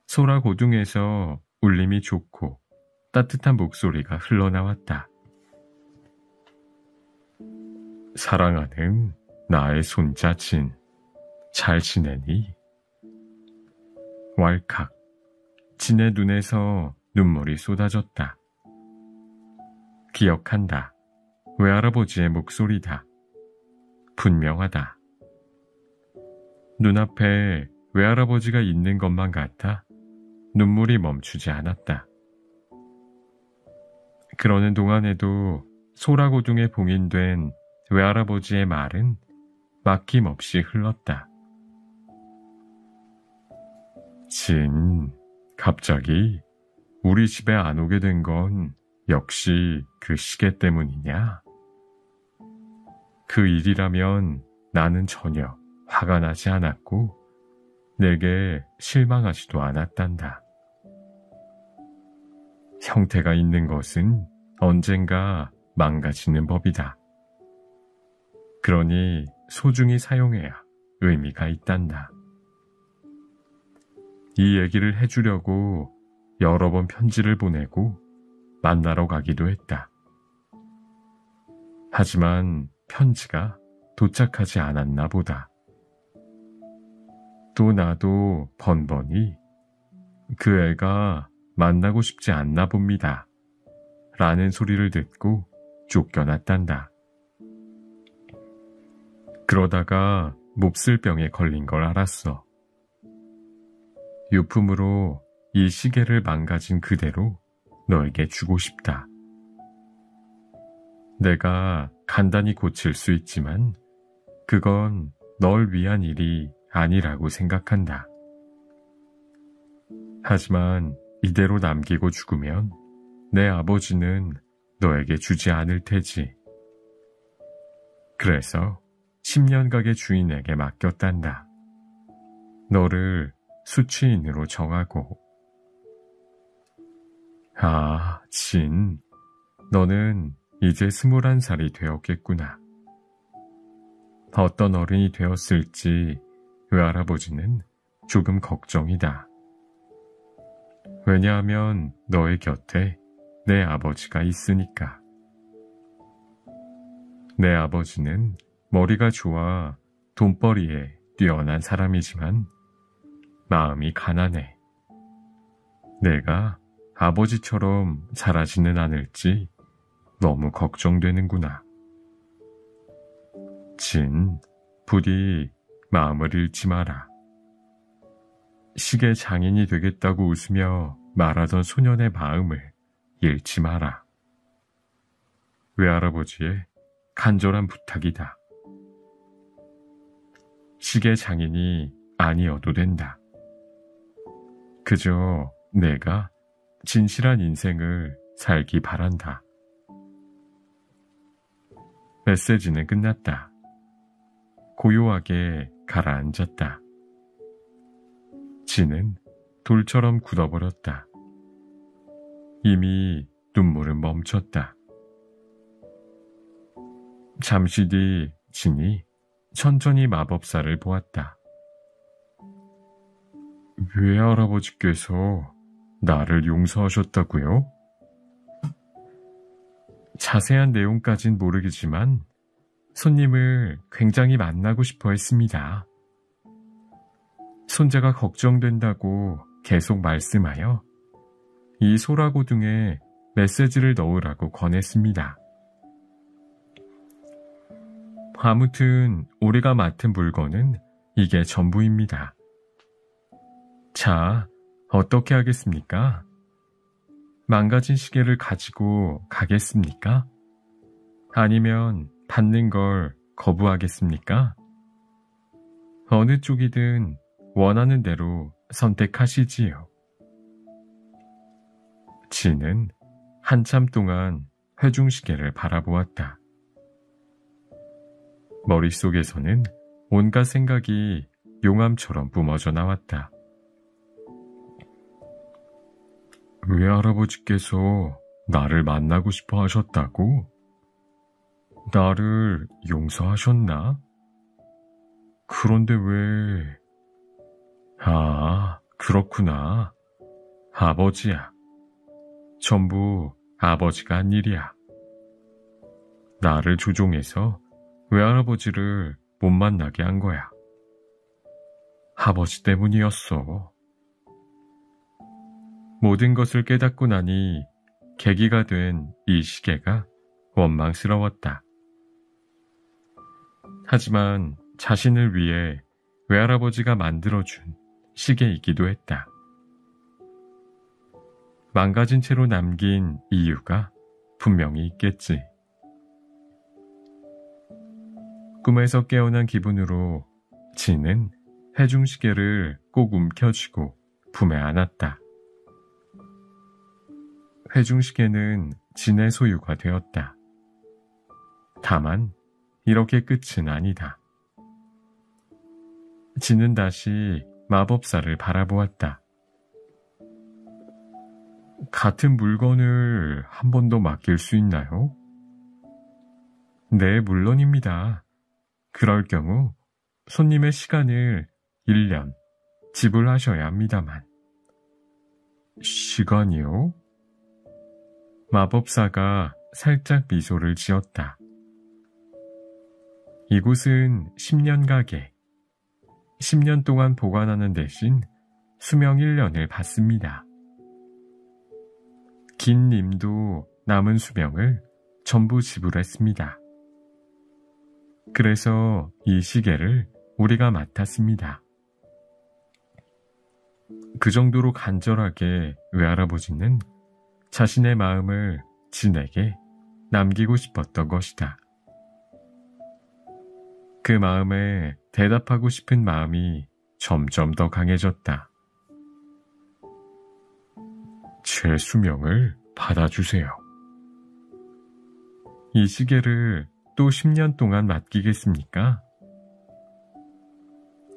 소라 고둥에서 울림이 좋고 따뜻한 목소리가 흘러나왔다. 사랑하는 나의 손자 진, 잘 지내니? 왈칵, 진의 눈에서 눈물이 쏟아졌다. 기억한다. 외할아버지의 목소리다. 분명하다. 눈앞에 외할아버지가 있는 것만 같아 눈물이 멈추지 않았다. 그러는 동안에도 소라고둥에 봉인된 외할아버지의 말은 막힘없이 흘렀다. 진, 갑자기 우리 집에 안 오게 된 건 역시 그 시계 때문이냐? 그 일이라면 나는 전혀 화가 나지 않았고 내게 실망하지도 않았단다. 형태가 있는 것은 언젠가 망가지는 법이다. 그러니 소중히 사용해야 의미가 있단다. 이 얘기를 해주려고 여러 번 편지를 보내고 만나러 가기도 했다. 하지만 편지가 도착하지 않았나 보다. 또 나도 번번이 그 애가 만나고 싶지 않나 봅니다. 라는 소리를 듣고 쫓겨났단다. 그러다가 몹쓸 병에 걸린 걸 알았어. 유품으로 이 시계를 망가진 그대로 너에게 주고 싶다. 내가 간단히 고칠 수 있지만 그건 널 위한 일이 아니라고 생각한다. 하지만 이대로 남기고 죽으면 내 아버지는 너에게 주지 않을 테지. 그래서 10년 가게 주인에게 맡겼단다. 너를 수취인으로 정하고. 아, 진, 너는 이제 21살이 되었겠구나. 어떤 어른이 되었을지 외할아버지는 조금 걱정이다. 왜냐하면 너의 곁에 내 아버지가 있으니까. 내 아버지는 머리가 좋아 돈벌이에 뛰어난 사람이지만 마음이 가난해. 내가 아버지처럼 살아지는 않을지 너무 걱정되는구나. 진, 부디 마음을 잃지 마라. 시계 장인이 되겠다고 웃으며 말하던 소년의 마음을 잃지 마라. 외할아버지의 간절한 부탁이다. 시계 장인이 아니어도 된다. 그저 내가 진실한 인생을 살기 바란다. 메시지는 끝났다. 고요하게 가라앉았다. 진은 돌처럼 굳어버렸다. 이미 눈물은 멈췄다. 잠시 뒤 진이 천천히 마법사를 보았다. 외할아버지께서 나를 용서하셨다고요? 자세한 내용까진 모르겠지만 손님을 굉장히 만나고 싶어 했습니다. 손자가 걱정된다고 계속 말씀하여 이 소라고등에 메시지를 넣으라고 권했습니다. 아무튼 우리가 맡은 물건은 이게 전부입니다. 자, 어떻게 하겠습니까? 망가진 시계를 가지고 가겠습니까? 아니면 받는 걸 거부하겠습니까? 어느 쪽이든 원하는 대로 선택하시지요. 진은 한참 동안 회중시계를 바라보았다. 머릿속에서는 온갖 생각이 용암처럼 뿜어져 나왔다. 외할아버지께서 나를 만나고 싶어 하셨다고? 나를 용서하셨나? 그런데 왜... 아, 그렇구나. 아버지야. 전부 아버지가 한 일이야. 나를 조종해서 외할아버지를 못 만나게 한 거야. 아버지 때문이었어. 모든 것을 깨닫고 나니 계기가 된 이 시계가 원망스러웠다. 하지만 자신을 위해 외할아버지가 만들어준 시계이기도 했다. 망가진 채로 남긴 이유가 분명히 있겠지. 꿈에서 깨어난 기분으로 진은 회중시계를 꼭 움켜쥐고 품에 안았다. 회중시계는 진의 소유가 되었다. 다만 이렇게 끝은 아니다. 진은 다시 마법사를 바라보았다. 같은 물건을 한 번 더 맡길 수 있나요? 네, 물론입니다. 그럴 경우 손님의 시간을 1년 지불하셔야 합니다만. 시간이요? 마법사가 살짝 미소를 지었다. 이곳은 10년 가게. 10년 동안 보관하는 대신 수명 1년을 받습니다. 긴 님도 남은 수명을 전부 지불했습니다. 그래서 이 시계를 우리가 맡았습니다. 그 정도로 간절하게 외할아버지는 자신의 마음을 진에게 남기고 싶었던 것이다. 그 마음에 대답하고 싶은 마음이 점점 더 강해졌다. 제 수명을 받아주세요. 이 시계를 또 10년 동안 맡기겠습니까?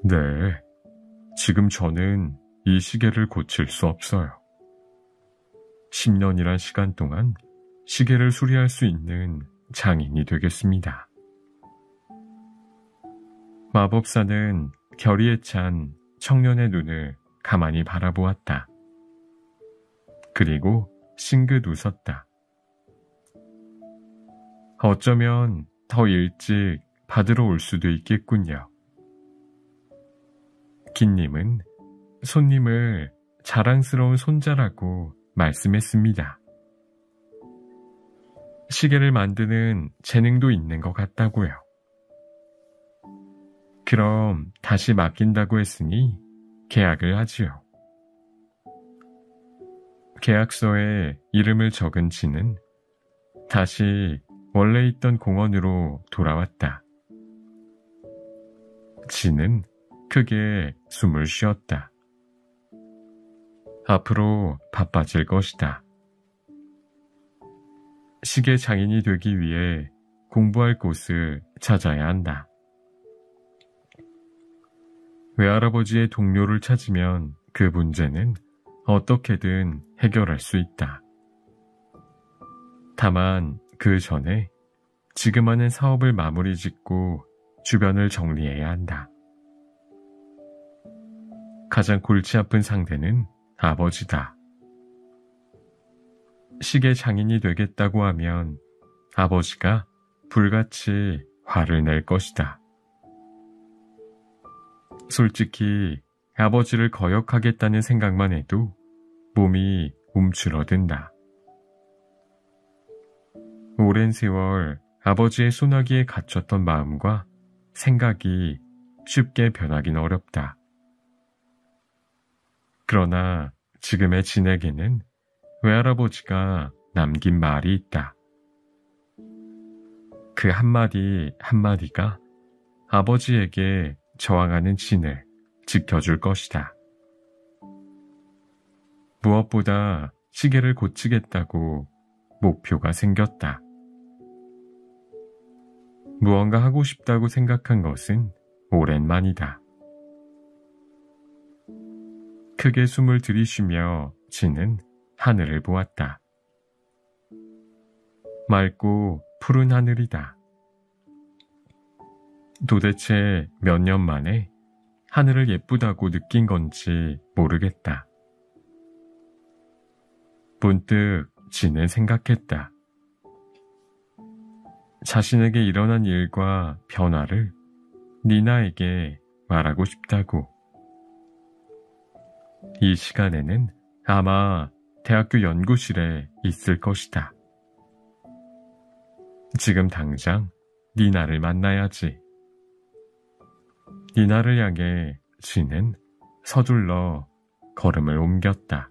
네, 지금 저는 이 시계를 고칠 수 없어요. 10년이란 시간 동안 시계를 수리할 수 있는 장인이 되겠습니다. 마법사는 결의에 찬 청년의 눈을 가만히 바라보았다. 그리고 싱긋 웃었다. 어쩌면 더 일찍 받으러 올 수도 있겠군요. 긴님은 손님을 자랑스러운 손자라고 말씀했습니다. 시계를 만드는 재능도 있는 것 같다고요. 그럼 다시 맡긴다고 했으니 계약을 하지요. 계약서에 이름을 적은 진은 다시 원래 있던 공원으로 돌아왔다. 진은 크게 숨을 쉬었다. 앞으로 바빠질 것이다. 시계 장인이 되기 위해 공부할 곳을 찾아야 한다. 외할아버지의 동료를 찾으면 그 문제는 어떻게든 해결할 수 있다. 다만 그 전에 지금 하는 사업을 마무리 짓고 주변을 정리해야 한다. 가장 골치 아픈 상대는 아버지다. 시계 장인이 되겠다고 하면 아버지가 불같이 화를 낼 것이다. 솔직히 아버지를 거역하겠다는 생각만 해도 몸이 움츠러든다. 오랜 세월 아버지의 소나기에 갇혔던 마음과 생각이 쉽게 변하긴 어렵다. 그러나 지금의 진에게는 외할아버지가 남긴 말이 있다. 그 한마디 한마디가 아버지에게 저항하는 진을 지켜줄 것이다. 무엇보다 시계를 고치겠다고 목표가 생겼다. 무언가 하고 싶다고 생각한 것은 오랜만이다. 크게 숨을 들이쉬며 진은 하늘을 보았다. 맑고 푸른 하늘이다. 도대체 몇 년 만에 하늘을 예쁘다고 느낀 건지 모르겠다. 문득 진은 생각했다. 자신에게 일어난 일과 변화를 니나에게 말하고 싶다고. 이 시간에는 아마 대학교 연구실에 있을 것이다. 지금 당장 니나를 만나야지. 니나를 향해 진은 서둘러 걸음을 옮겼다.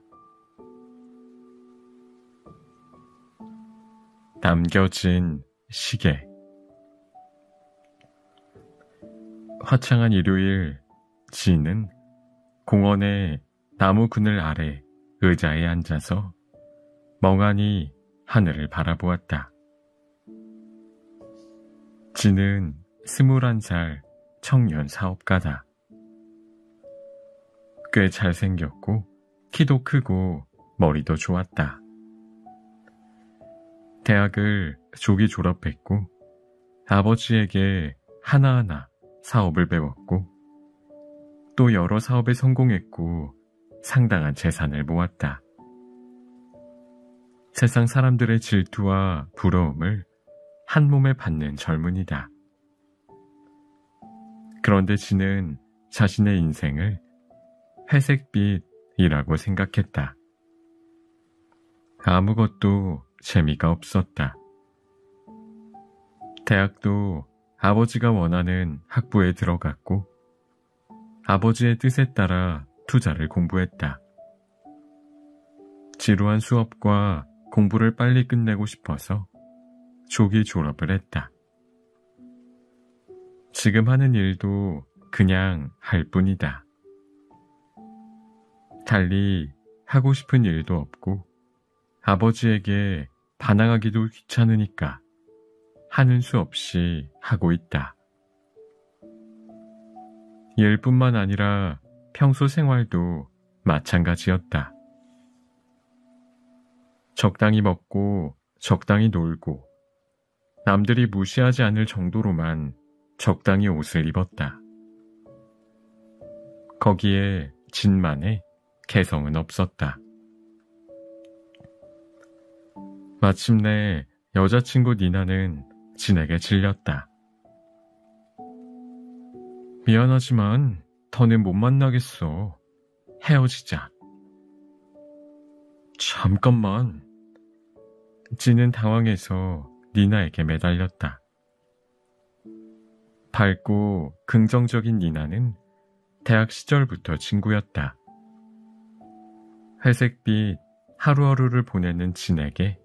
남겨진 시계. 화창한 일요일, 진은 공원의 나무 그늘 아래 의자에 앉아서 멍하니 하늘을 바라보았다. 지는 21살 청년 사업가다. 꽤 잘생겼고 키도 크고 머리도 좋았다. 대학을 조기 졸업했고 아버지에게 하나하나 사업을 배웠고 또 여러 사업에 성공했고 상당한 재산을 모았다. 세상 사람들의 질투와 부러움을 한 몸에 받는 젊은이다. 그런데 지는 자신의 인생을 회색빛이라고 생각했다. 아무것도 재미가 없었다. 대학도 아버지가 원하는 학부에 들어갔고 아버지의 뜻에 따라 투자를 공부했다. 지루한 수업과 공부를 빨리 끝내고 싶어서 조기 졸업을 했다. 지금 하는 일도 그냥 할 뿐이다. 달리 하고 싶은 일도 없고 아버지에게 반항하기도 귀찮으니까 하는 수 없이 하고 있다. 일뿐만 아니라 평소 생활도 마찬가지였다. 적당히 먹고 적당히 놀고 남들이 무시하지 않을 정도로만 적당히 옷을 입었다. 거기에 진만의 개성은 없었다. 마침내 여자친구 니나는 진에게 질렸다. 미안하지만 더는 못 만나겠어. 헤어지자. 잠깐만. 진은 당황해서 니나에게 매달렸다. 밝고 긍정적인 니나는 대학 시절부터 친구였다. 회색빛 하루하루를 보내는 진에게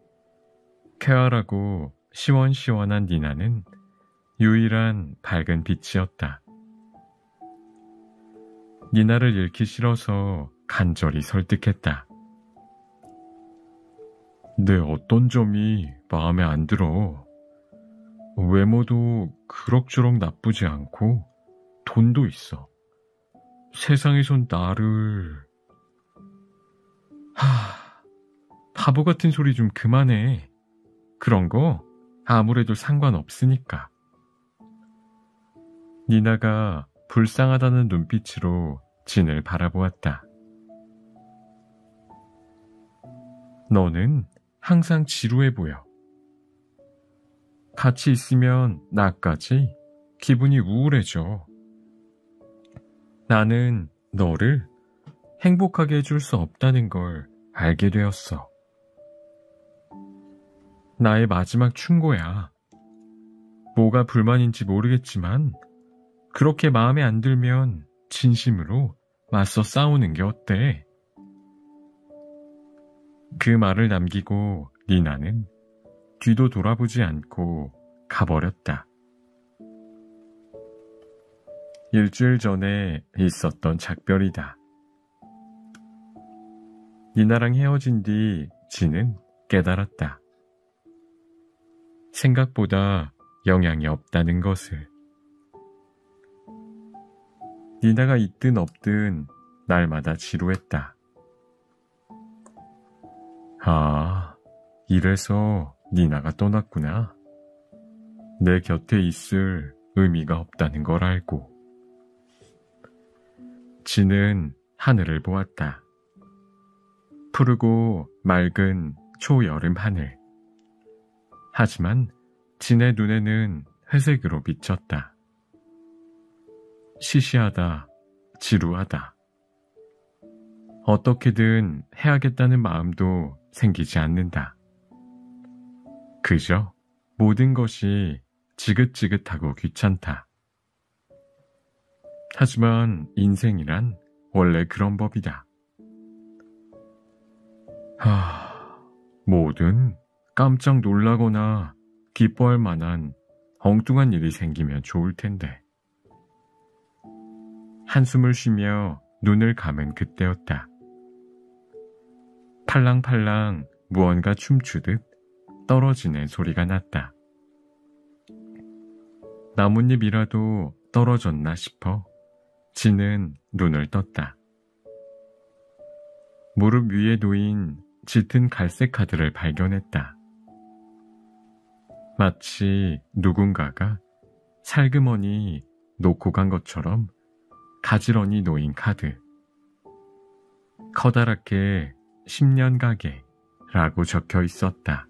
쾌활하고 시원시원한 니나는 유일한 밝은 빛이었다. 니나를 잃기 싫어서 간절히 설득했다. 내 어떤 점이 마음에 안 들어. 외모도 그럭저럭 나쁘지 않고 돈도 있어. 세상에선 나를... 바보 같은 소리 좀 그만해. 그런 거 아무래도 상관없으니까. 니나가 불쌍하다는 눈빛으로 진을 바라보았다. 너는 항상 지루해 보여. 같이 있으면 나까지 기분이 우울해져. 나는 너를 행복하게 해줄 수 없다는 걸 알게 되었어. 나의 마지막 충고야. 뭐가 불만인지 모르겠지만 그렇게 마음에 안 들면 진심으로 맞서 싸우는 게 어때? 그 말을 남기고 니나는 뒤도 돌아보지 않고 가버렸다. 일주일 전에 있었던 작별이다. 니나랑 헤어진 뒤 진은 깨달았다. 생각보다 영향이 없다는 것을. 니나가 있든 없든 날마다 지루했다. 아, 이래서 니나가 떠났구나. 내 곁에 있을 의미가 없다는 걸 알고. 진은 하늘을 보았다. 푸르고 맑은 초여름 하늘. 하지만 진의 눈에는 회색으로 비쳤다. 시시하다, 지루하다. 어떻게든 해야겠다는 마음도 생기지 않는다. 그저 모든 것이 지긋지긋하고 귀찮다. 하지만 인생이란 원래 그런 법이다. 뭐든 깜짝 놀라거나 기뻐할 만한 엉뚱한 일이 생기면 좋을 텐데. 한숨을 쉬며 눈을 감은 그때였다. 팔랑팔랑 무언가 춤추듯 떨어지는 소리가 났다. 나뭇잎이라도 떨어졌나 싶어 진은 눈을 떴다. 무릎 위에 놓인 짙은 갈색 카드를 발견했다. 마치 누군가가 살그머니 놓고 간 것처럼 가지런히 놓인 카드. 커다랗게 10년 가게라고 적혀 있었다.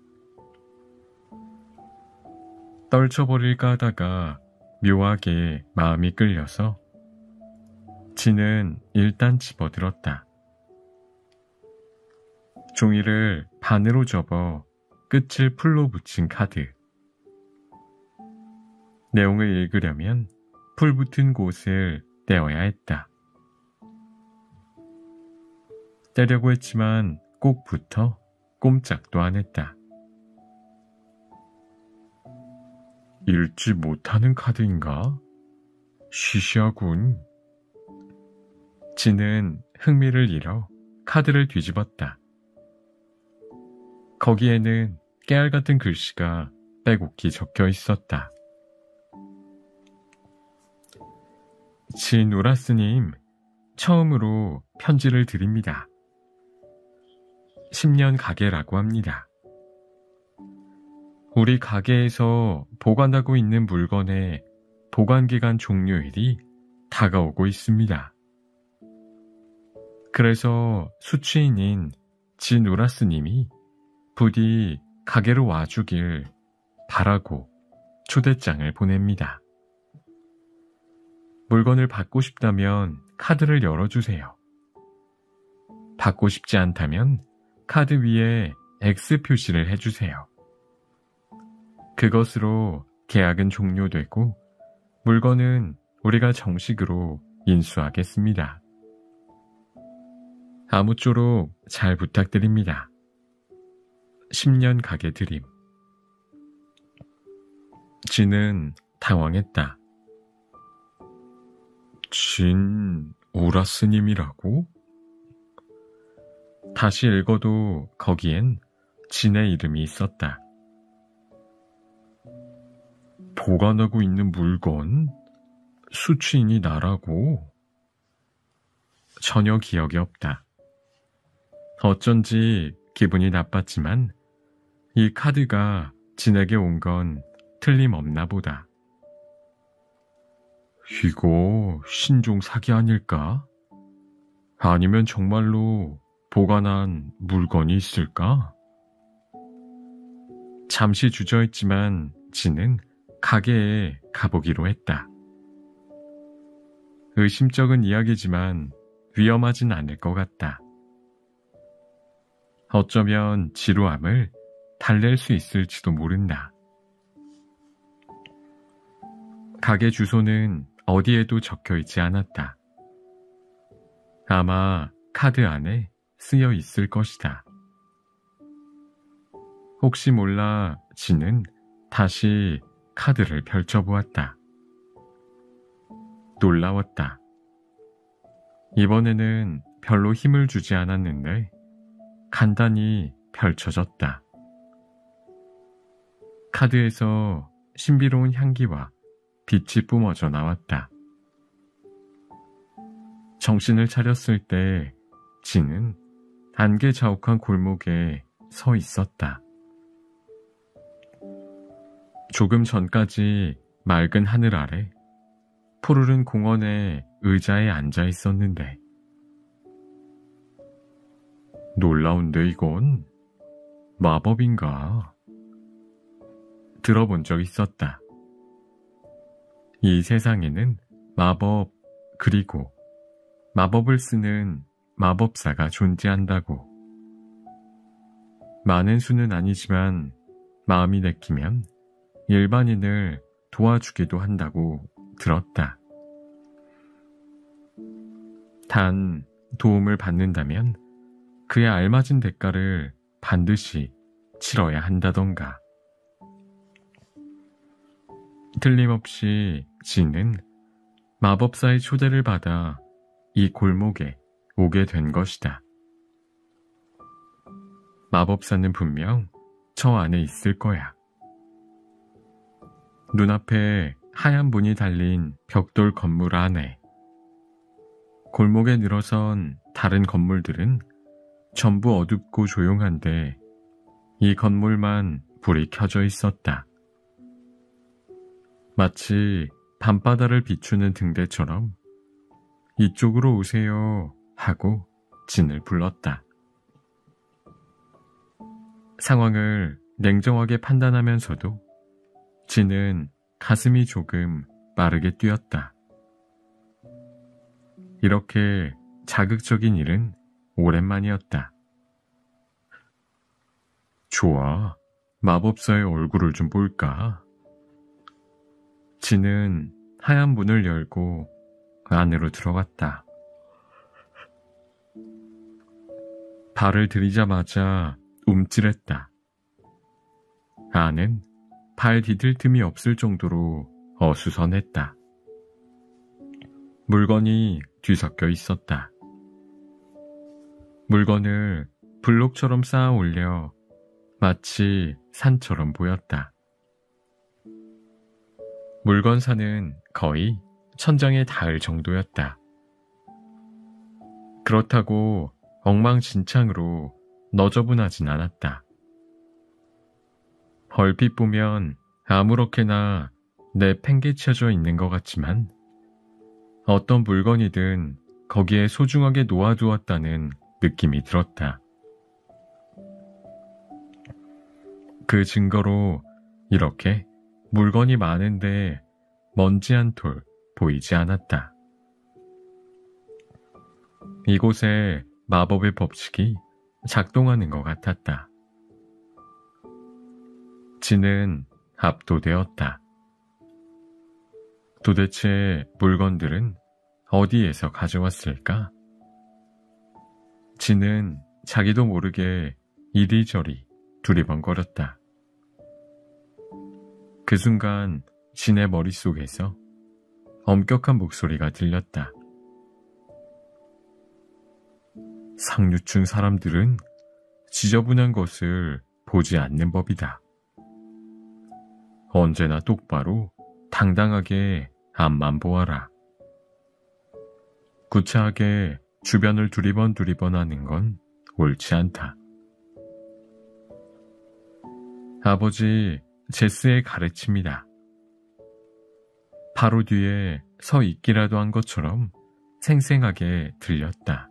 떨쳐버릴까 하다가 묘하게 마음이 끌려서 진은 일단 집어들었다. 종이를 반으로 접어 끝을 풀로 붙인 카드. 내용을 읽으려면 풀 붙은 곳을 떼어야 했다. 떼려고 했지만 꼭 붙어 꼼짝도 안 했다. 읽지 못하는 카드인가? 시시하군. 진은 흥미를 잃어 카드를 뒤집었다. 거기에는 깨알 같은 글씨가 빼곡히 적혀 있었다. 진우라스님, 처음으로 편지를 드립니다. 10년 가게라고 합니다. 우리 가게에서 보관하고 있는 물건의 보관기간 종료일이 다가오고 있습니다. 그래서 수취인인 진우라스님이 부디 가게로 와주길 바라고 초대장을 보냅니다. 물건을 받고 싶다면 카드를 열어주세요. 받고 싶지 않다면 카드 위에 X 표시를 해주세요. 그것으로 계약은 종료되고 물건은 우리가 정식으로 인수하겠습니다. 아무쪼록 잘 부탁드립니다. 10년 가게 드림. 진은 당황했다. 진 우라스님이라고? 다시 읽어도 거기엔 진의 이름이 있었다. 보관하고 있는 물건? 수취인이 나라고? 전혀 기억이 없다. 어쩐지 기분이 나빴지만 이 카드가 진에게 온 건 틀림없나 보다. 이거 신종 사기 아닐까? 아니면 정말로 보관한 물건이 있을까? 잠시 주저했지만 진은 가게에 가보기로 했다. 의심쩍은 이야기지만 위험하진 않을 것 같다. 어쩌면 지루함을 달랠 수 있을지도 모른다. 가게 주소는 어디에도 적혀 있지 않았다. 아마 카드 안에 쓰여 있을 것이다. 혹시 몰라 진은 다시 카드를 펼쳐보았다. 놀라웠다. 이번에는 별로 힘을 주지 않았는데 간단히 펼쳐졌다. 카드에서 신비로운 향기와 빛이 뿜어져 나왔다. 정신을 차렸을 때 진은 안개 자욱한 골목에 서 있었다. 조금 전까지 맑은 하늘 아래 푸르른 공원의 의자에 앉아 있었는데 놀라운데 이건 마법인가? 들어본 적 있었다. 이 세상에는 마법 그리고 마법을 쓰는 마법사가 존재한다고. 많은 수는 아니지만 마음이 내키면 일반인을 도와주기도 한다고 들었다. 단 도움을 받는다면 그에 알맞은 대가를 반드시 치러야 한다던가. 틀림없이 진은 마법사의 초대를 받아 이 골목에 오게 된 것이다. 마법사는 분명 저 안에 있을 거야. 눈앞에 하얀 문이 달린 벽돌 건물 안에 골목에 늘어선 다른 건물들은 전부 어둡고 조용한데 이 건물만 불이 켜져 있었다. 마치 밤바다를 비추는 등대처럼 이쪽으로 오세요 하고 진을 불렀다. 상황을 냉정하게 판단하면서도 진은 가슴이 조금 빠르게 뛰었다. 이렇게 자극적인 일은 오랜만이었다. 좋아, 마법사의 얼굴을 좀 볼까? 진은 하얀 문을 열고 안으로 들어갔다. 발을 들이자마자 움찔했다. 안은 발 디딜 틈이 없을 정도로 어수선했다. 물건이 뒤섞여 있었다. 물건을 블록처럼 쌓아 올려 마치 산처럼 보였다. 물건산은 거의 천장에 닿을 정도였다. 그렇다고 엉망진창으로 너저분하진 않았다. 얼핏 보면 아무렇게나 내팽개쳐져 있는 것 같지만 어떤 물건이든 거기에 소중하게 놓아두었다는 느낌이 들었다. 그 증거로 이렇게 물건이 많은데 먼지 한 톨 보이지 않았다. 이곳에 마법의 법칙이 작동하는 것 같았다. 진은 압도되었다. 도대체 물건들은 어디에서 가져왔을까? 진은 자기도 모르게 이리저리 두리번거렸다. 그 순간 진의 머릿속에서 엄격한 목소리가 들렸다. 상류층 사람들은 지저분한 것을 보지 않는 법이다. 언제나 똑바로 당당하게 앞만 보아라. 구차하게 주변을 두리번 하는 건 옳지 않다. 아버지 제스의 가르침이다. 바로 뒤에 서 있기라도 한 것처럼 생생하게 들렸다.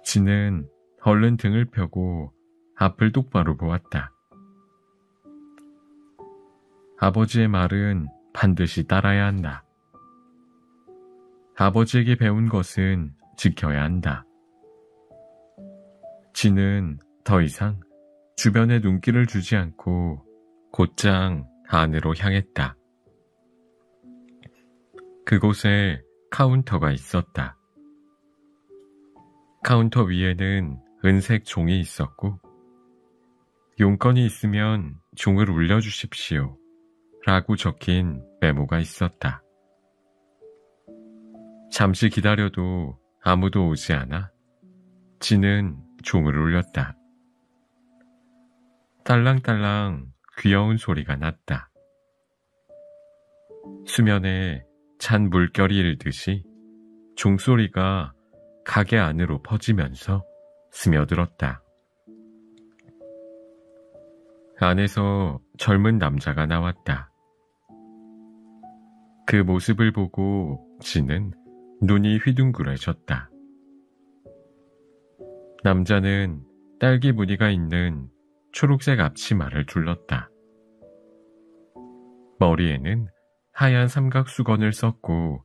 진은 얼른 등을 펴고 앞을 똑바로 보았다. 아버지의 말은 반드시 따라야 한다. 아버지에게 배운 것은 지켜야 한다. 진은 더 이상 주변에 눈길을 주지 않고 곧장 안으로 향했다. 그곳에 카운터가 있었다. 카운터 위에는 은색 종이 있었고 용건이 있으면 종을 울려주십시오 라고 적힌 메모가 있었다. 잠시 기다려도 아무도 오지 않아 진은 종을 울렸다. 딸랑딸랑 귀여운 소리가 났다. 수면에 찬 물결이 일듯이 종소리가 가게 안으로 퍼지면서 스며들었다. 안에서 젊은 남자가 나왔다. 그 모습을 보고 진은 눈이 휘둥그레졌다. 남자는 딸기 무늬가 있는 초록색 앞치마를 둘렀다. 머리에는 하얀 삼각 수건을 썼고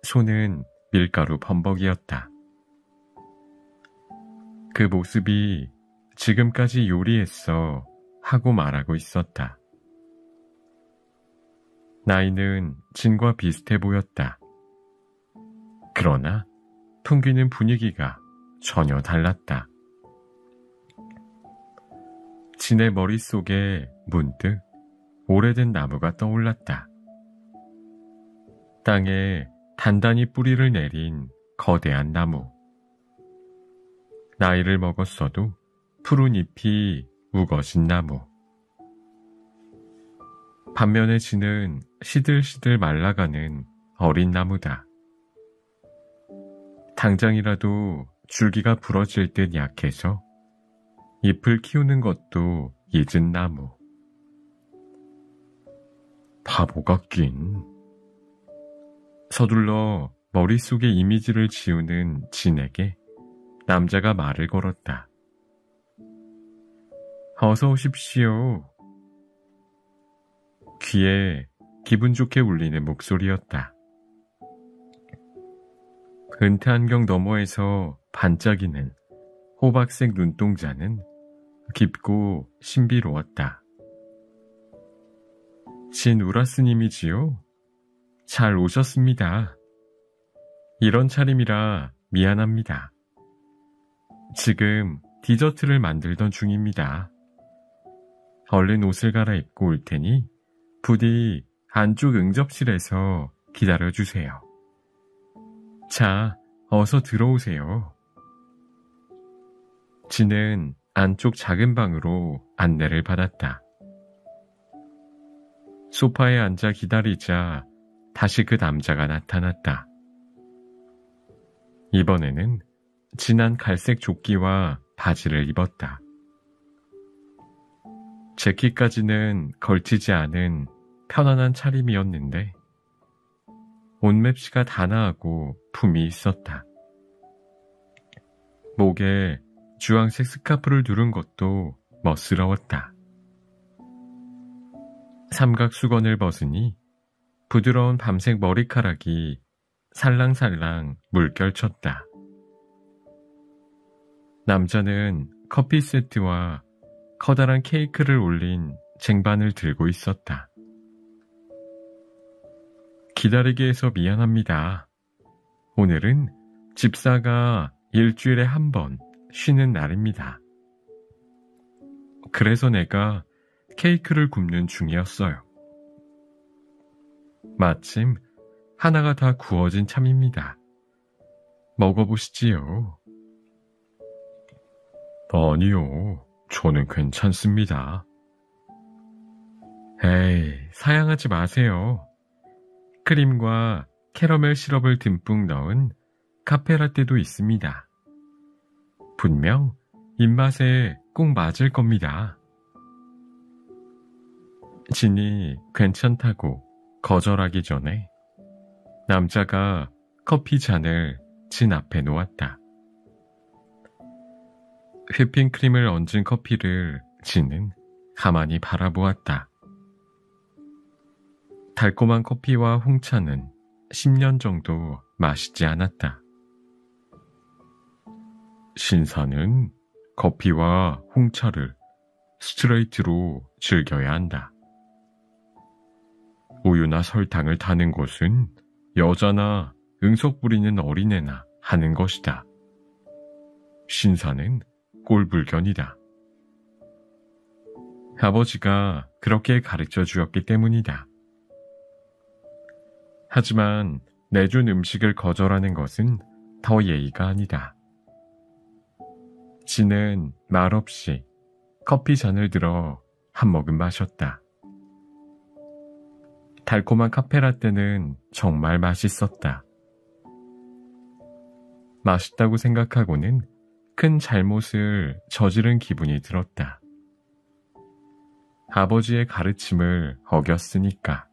손은 밀가루 범벅이었다. 그 모습이 지금까지 요리했어 하고 말하고 있었다. 나이는 진과 비슷해 보였다. 그러나 풍기는 분위기가 전혀 달랐다. 진의 머릿속에 문득 오래된 나무가 떠올랐다. 땅에 단단히 뿌리를 내린 거대한 나무. 나이를 먹었어도 푸른 잎이 우거진 나무. 반면에 지는 시들시들 말라가는 어린 나무다. 당장이라도 줄기가 부러질 듯 약해서 잎을 키우는 것도 잊은 나무. 바보 같긴. 서둘러 머릿속에 이미지를 지우는 진에게 남자가 말을 걸었다. 어서 오십시오. 귀에 기분 좋게 울리는 목소리였다. 은퇴 안경 너머에서 반짝이는 호박색 눈동자는 깊고 신비로웠다. 진 우라스님이지요? 잘 오셨습니다. 이런 차림이라 미안합니다. 지금 디저트를 만들던 중입니다. 얼른 옷을 갈아입고 올 테니 부디 안쪽 응접실에서 기다려주세요. 자, 어서 들어오세요. 진은 안쪽 작은 방으로 안내를 받았다. 소파에 앉아 기다리자 다시 그 남자가 나타났다. 이번에는 진한 갈색 조끼와 바지를 입었다. 재킷까지는 걸치지 않은 편안한 차림이었는데 옷맵시가 단아하고 품이 있었다. 목에 주황색 스카프를 두른 것도 멋스러웠다. 삼각 수건을 벗으니 부드러운 밤색 머리카락이 살랑살랑 물결쳤다. 남자는 커피 세트와 커다란 케이크를 올린 쟁반을 들고 있었다. 기다리게 해서 미안합니다. 오늘은 집사가 일주일에 한 번 쉬는 날입니다. 그래서 내가 케이크를 굽는 중이었어요. 마침 하나가 다 구워진 참입니다. 먹어보시지요. 아니요, 저는 괜찮습니다. 에이, 사양하지 마세요. 크림과 캐러멜 시럽을 듬뿍 넣은 카페라떼도 있습니다. 분명 입맛에 꼭 맞을 겁니다. 진이 괜찮다고 거절하기 전에 남자가 커피 잔을 진 앞에 놓았다. 휘핑크림을 얹은 커피를 진은 가만히 바라보았다. 달콤한 커피와 홍차는 10년 정도 마시지 않았다. 신사는 커피와 홍차를 스트레이트로 즐겨야 한다. 우유나 설탕을 타는 것은 여자나 응석 부리는 어린애나 하는 것이다. 신사는 꼴불견이다. 아버지가 그렇게 가르쳐 주었기 때문이다. 하지만 내준 음식을 거절하는 것은 더 예의가 아니다. 진은 말없이 커피 잔을 들어 한 모금 마셨다. 달콤한 카페라떼는 정말 맛있었다. 맛있다고 생각하고는 큰 잘못을 저지른 기분이 들었다. 아버지의 가르침을 어겼으니까.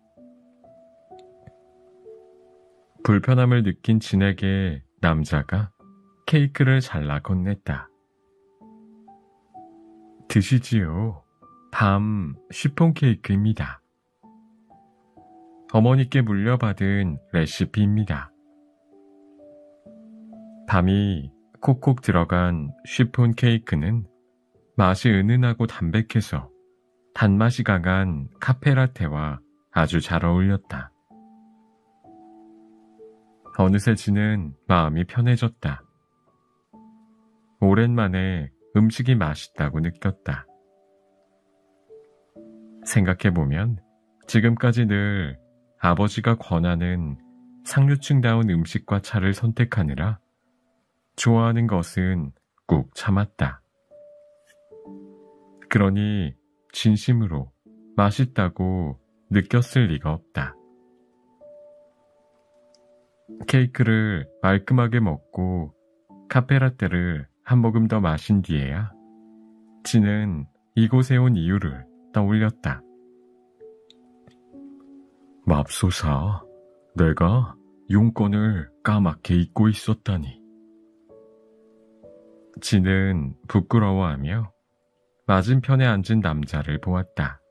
불편함을 느낀 진에게 남자가 케이크를 잘라 건넸다. 드시지요. 밤 쉬폰 케이크입니다. 어머니께 물려받은 레시피입니다. 밤이 콕콕 들어간 쉬폰 케이크는 맛이 은은하고 담백해서 단맛이 강한 카페라테와 아주 잘 어울렸다. 어느새 진은 마음이 편해졌다. 오랜만에 음식이 맛있다고 느꼈다. 생각해보면 지금까지 늘 아버지가 권하는 상류층다운 음식과 차를 선택하느라 좋아하는 것은 꾹 참았다. 그러니 진심으로 맛있다고 느꼈을 리가 없다. 케이크를 말끔하게 먹고 카페라떼를 한 모금 더 마신 뒤에야 진은 이곳에 온 이유를 떠올렸다. 맙소사, 내가 용건을 까맣게 잊고 있었다니. 진은 부끄러워하며 맞은편에 앉은 남자를 보았다.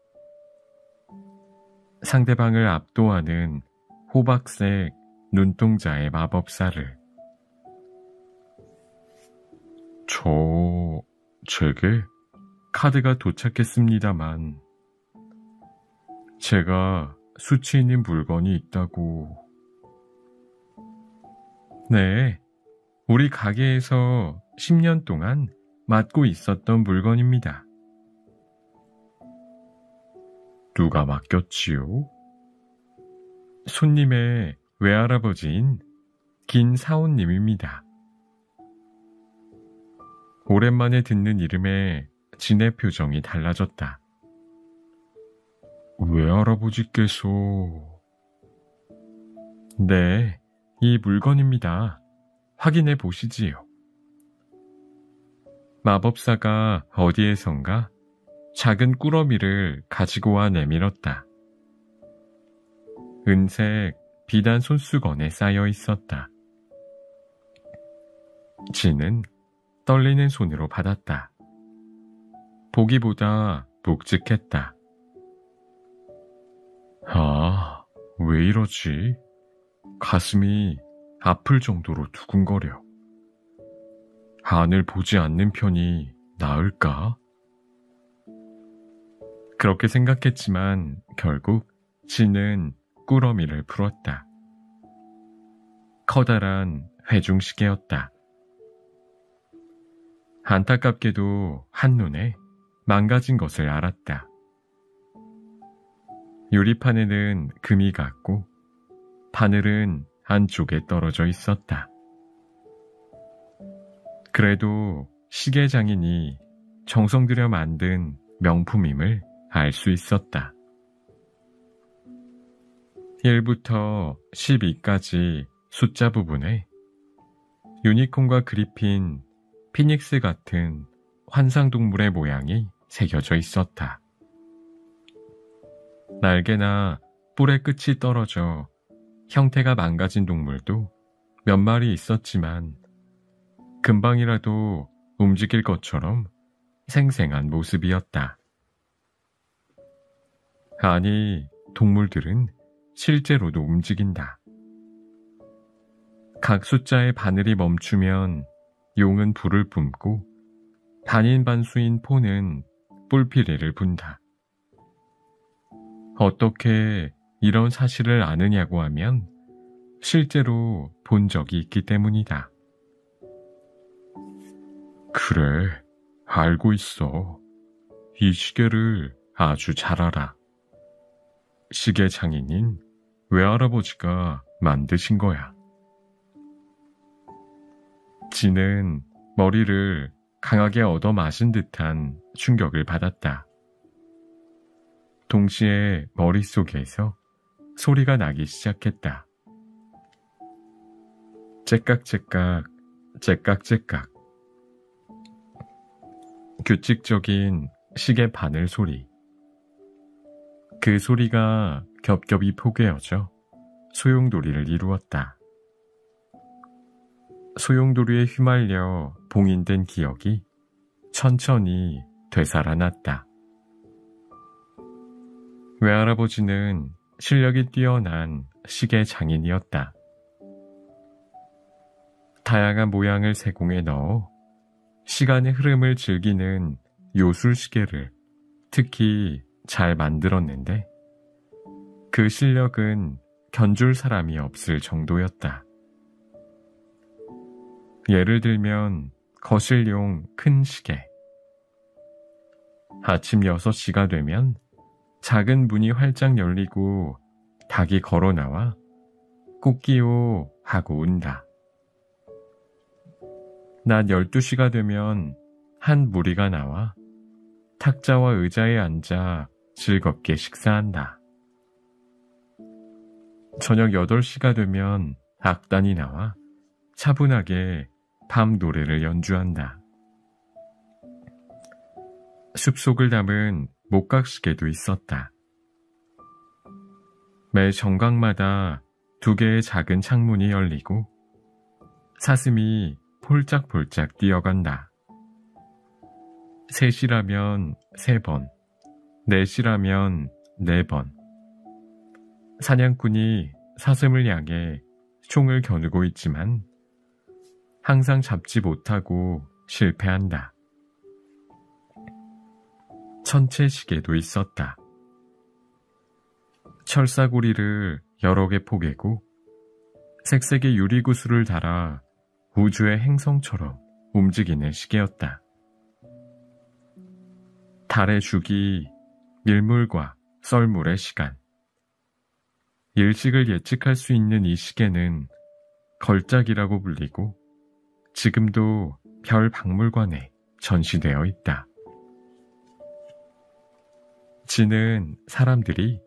상대방을 압도하는 호박색 눈동자의 마법사를. 제게 카드가 도착했습니다만 제가 수치 있는 물건이 있다고. 네, 우리 가게에서 10년 동안 맡고 있었던 물건입니다. 누가 맡겼지요? 손님의 외할아버지인 김사원님입니다. 오랜만에 듣는 이름에 진의 표정이 달라졌다. 외할아버지께서... 네, 이 물건입니다. 확인해 보시지요. 마법사가 어디에선가 작은 꾸러미를 가지고 와 내밀었다. 은색 비단 손수건에 쌓여 있었다. 진은 떨리는 손으로 받았다. 보기보다 묵직했다. 아, 왜 이러지? 가슴이 아플 정도로 두근거려. 안을 보지 않는 편이 나을까? 그렇게 생각했지만 결국 진은 꾸러미를 풀었다. 커다란 회중시계였다. 안타깝게도 한눈에 망가진 것을 알았다. 유리판에는 금이 갔고 바늘은 안쪽에 떨어져 있었다. 그래도 시계 장인이 정성 들여 만든 명품임을 알 수 있었다. 1부터 12까지 숫자 부분에 유니콘과 그리핀, 피닉스 같은 환상동물의 모양이 새겨져 있었다. 날개나 뿔의 끝이 떨어져 형태가 망가진 동물도 몇 마리 있었지만 금방이라도 움직일 것처럼 생생한 모습이었다. 아니, 동물들은 실제로도 움직인다. 각 숫자의 바늘이 멈추면 용은 불을 뿜고 반인반수인 포는 뿔피리를 분다. 어떻게 이런 사실을 아느냐고 하면 실제로 본 적이 있기 때문이다. 그래, 알고 있어. 이 시계를 아주 잘 알아. 시계 장인인 외할아버지가 만드신 거야. 진은 머리를 강하게 얻어마신 듯한 충격을 받았다. 동시에 머릿속에서 소리가 나기 시작했다. 째깍째깍, 째깍째깍. 규칙적인 시계 바늘 소리. 그 소리가 겹겹이 포개어져 소용돌이를 이루었다. 소용돌이에 휘말려 봉인된 기억이 천천히 되살아났다. 외할아버지는 실력이 뛰어난 시계 장인이었다. 다양한 모양을 세공에 넣어 시간의 흐름을 즐기는 요술시계를 특히 잘 만들었는데 그 실력은 견줄 사람이 없을 정도였다. 예를 들면 거실용 큰 시계. 아침 6시가 되면 작은 문이 활짝 열리고 닭이 걸어 나와 꽃기호 하고 운다. 낮 12시가 되면 한 무리가 나와 탁자와 의자에 앉아 즐겁게 식사한다. 저녁 8시가 되면 악단이 나와 차분하게 밤 노래를 연주한다. 숲속을 담은 목각시계도 있었다. 매 정각마다 2개의 작은 창문이 열리고 사슴이 폴짝폴짝 뛰어간다. 3시라면 3번, 4시라면 4번. 사냥꾼이 사슴을 향해 총을 겨누고 있지만 항상 잡지 못하고 실패한다. 천체 시계도 있었다. 철사고리를 여러 개 포개고 색색의 유리구슬을 달아 우주의 행성처럼 움직이는 시계였다. 달의 주기, 밀물과 썰물의 시간. 일식을 예측할 수 있는 이 시계는 걸작이라고 불리고 지금도 별 박물관에 전시되어 있다. 지는 사람들이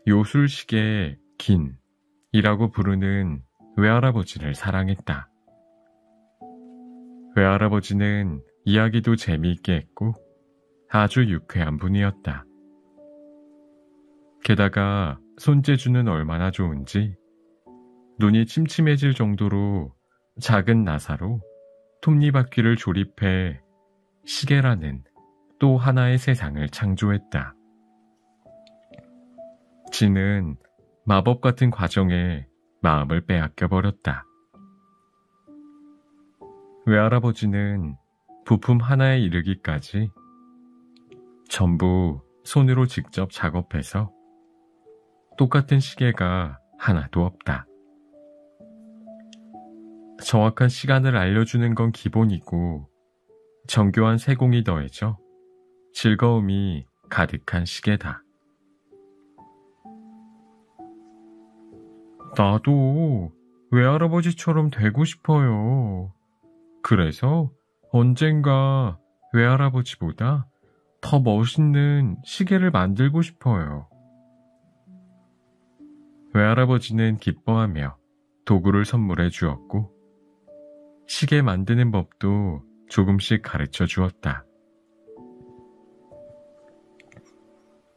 요술시계의 긴이라고 부르는 외할아버지를 사랑했다. 외할아버지는 이야기도 재미있게 했고 아주 유쾌한 분이었다. 게다가 손재주는 얼마나 좋은지 눈이 침침해질 정도로 작은 나사로 톱니바퀴를 조립해 시계라는 또 하나의 세상을 창조했다. 지는 마법 같은 과정에 마음을 빼앗겨버렸다. 외할아버지는 부품 하나에 이르기까지 전부 손으로 직접 작업해서 똑같은 시계가 하나도 없다. 정확한 시간을 알려주는 건 기본이고 정교한 세공이 더해져 즐거움이 가득한 시계다. 나도 외할아버지처럼 되고 싶어요. 그래서 언젠가 외할아버지보다 더 멋있는 시계를 만들고 싶어요. 외할아버지는 기뻐하며 도구를 선물해 주었고 시계 만드는 법도 조금씩 가르쳐 주었다.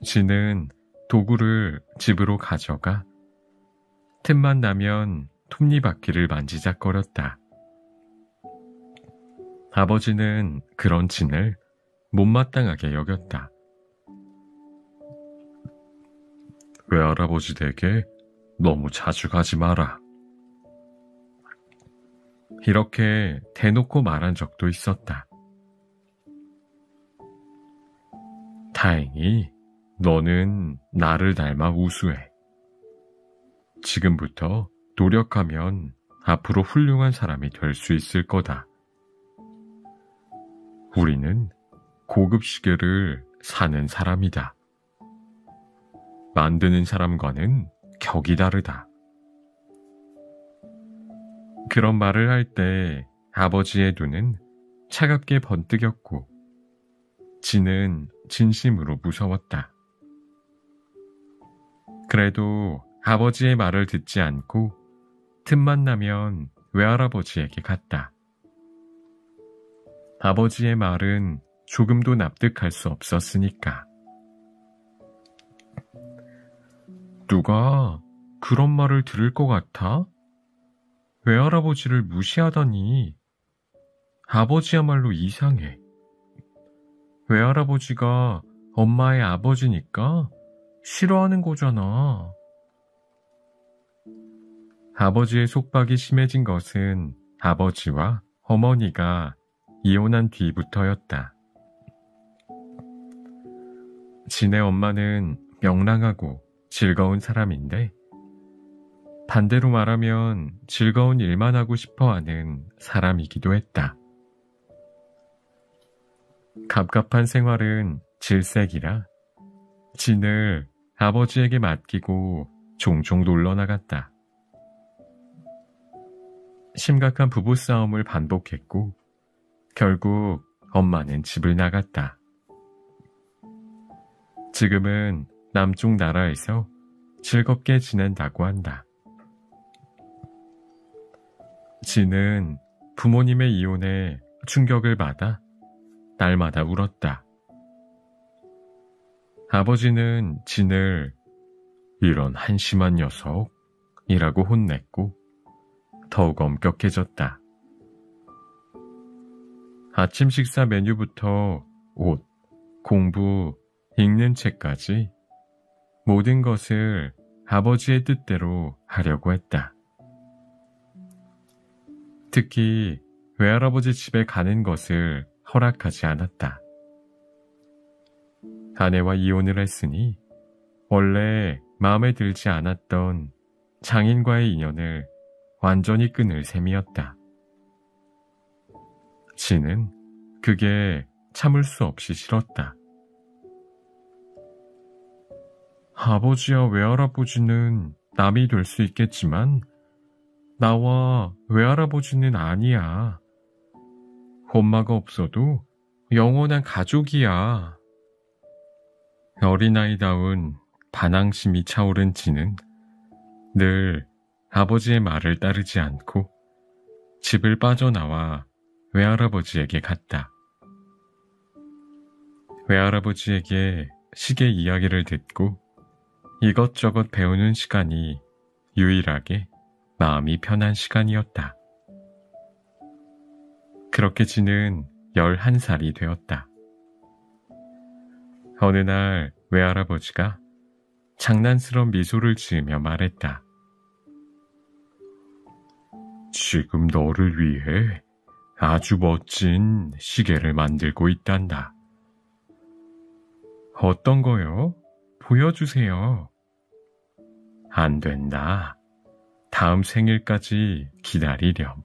지는 도구를 집으로 가져가 틈만 나면 톱니바퀴를 만지작거렸다. 아버지는 그런 진을 못마땅하게 여겼다. 외할아버지 댁에 너무 자주 가지 마라. 이렇게 대놓고 말한 적도 있었다. 다행히 너는 나를 닮아 우수해. 지금부터 노력하면 앞으로 훌륭한 사람이 될 수 있을 거다. 우리는 고급 시계를 사는 사람이다. 만드는 사람과는 격이 다르다. 그런 말을 할 때 아버지의 눈은 차갑게 번뜩였고 지는 진심으로 무서웠다. 그래도 아버지의 말을 듣지 않고 틈만 나면 외할아버지에게 갔다. 아버지의 말은 조금도 납득할 수 없었으니까. 누가 그런 말을 들을 것 같아? 외할아버지를 무시하다니. 아버지야말로 이상해. 외할아버지가 엄마의 아버지니까 싫어하는 거잖아. 아버지의 속박이 심해진 것은 아버지와 어머니가 이혼한 뒤부터였다. 진의 엄마는 명랑하고 즐거운 사람인데 반대로 말하면 즐거운 일만 하고 싶어하는 사람이기도 했다. 갑갑한 생활은 질색이라 진을 아버지에게 맡기고 종종 놀러 나갔다. 심각한 부부싸움을 반복했고 결국 엄마는 집을 나갔다. 지금은 남쪽 나라에서 즐겁게 지낸다고 한다. 진은 부모님의 이혼에 충격을 받아 날마다 울었다. 아버지는 진을 이런 한심한 녀석이라고 혼냈고 더욱 엄격해졌다. 아침 식사 메뉴부터 옷, 공부, 읽는 책까지 모든 것을 아버지의 뜻대로 하려고 했다. 특히 외할아버지 집에 가는 것을 허락하지 않았다. 아내와 이혼을 했으니 원래 마음에 들지 않았던 장인과의 인연을 완전히 끊을 셈이었다. 진은 그게 참을 수 없이 싫었다. 아버지와 외할아버지는 남이 될 수 있겠지만 나와 외할아버지는 아니야. 엄마가 없어도 영원한 가족이야. 어린아이다운 반항심이 차오른 진은 늘 아버지의 말을 따르지 않고 집을 빠져나와 외할아버지에게 갔다. 외할아버지에게 시계 이야기를 듣고 이것저것 배우는 시간이 유일하게 마음이 편한 시간이었다. 그렇게 진은 11살이 되었다. 어느 날 외할아버지가 장난스러운 미소를 지으며 말했다. 지금 너를 위해 아주 멋진 시계를 만들고 있단다. 어떤 거요? 보여주세요. 안 된다. 다음 생일까지 기다리렴.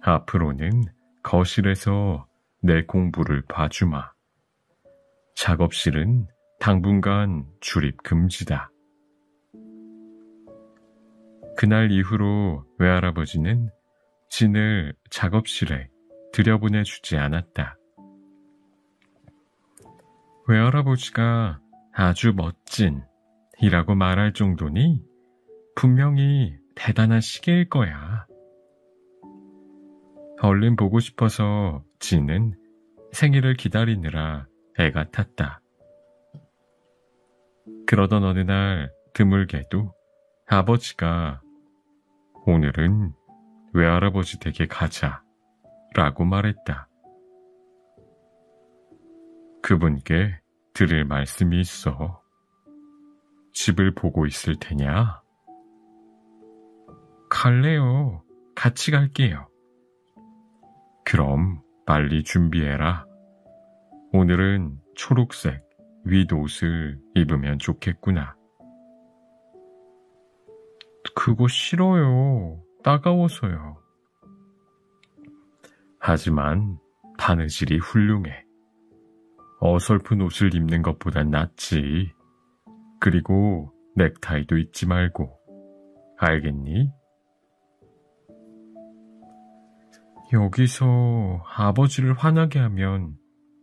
앞으로는 거실에서 내 공부를 봐주마. 작업실은 당분간 출입 금지다. 그날 이후로 외할아버지는 진을 작업실에 들여보내주지 않았다. 외할아버지가 아주 멋진이라고 말할 정도니 분명히 대단한 시계일 거야. 얼른 보고 싶어서 진은 생일을 기다리느라 애가 탔다. 그러던 어느 날 드물게도 아버지가 오늘은 외할아버지 댁에 가자 라고 말했다. 그분께 드릴 말씀이 있어. 집을 보고 있을 테냐? 갈래요. 같이 갈게요. 그럼 빨리 준비해라. 오늘은 초록색 윗옷을 입으면 좋겠구나. 그거 싫어요. 따가워서요. 하지만 바느질이 훌륭해. 어설픈 옷을 입는 것보단 낫지. 그리고 넥타이도 잊지 말고. 알겠니? 여기서 아버지를 화나게 하면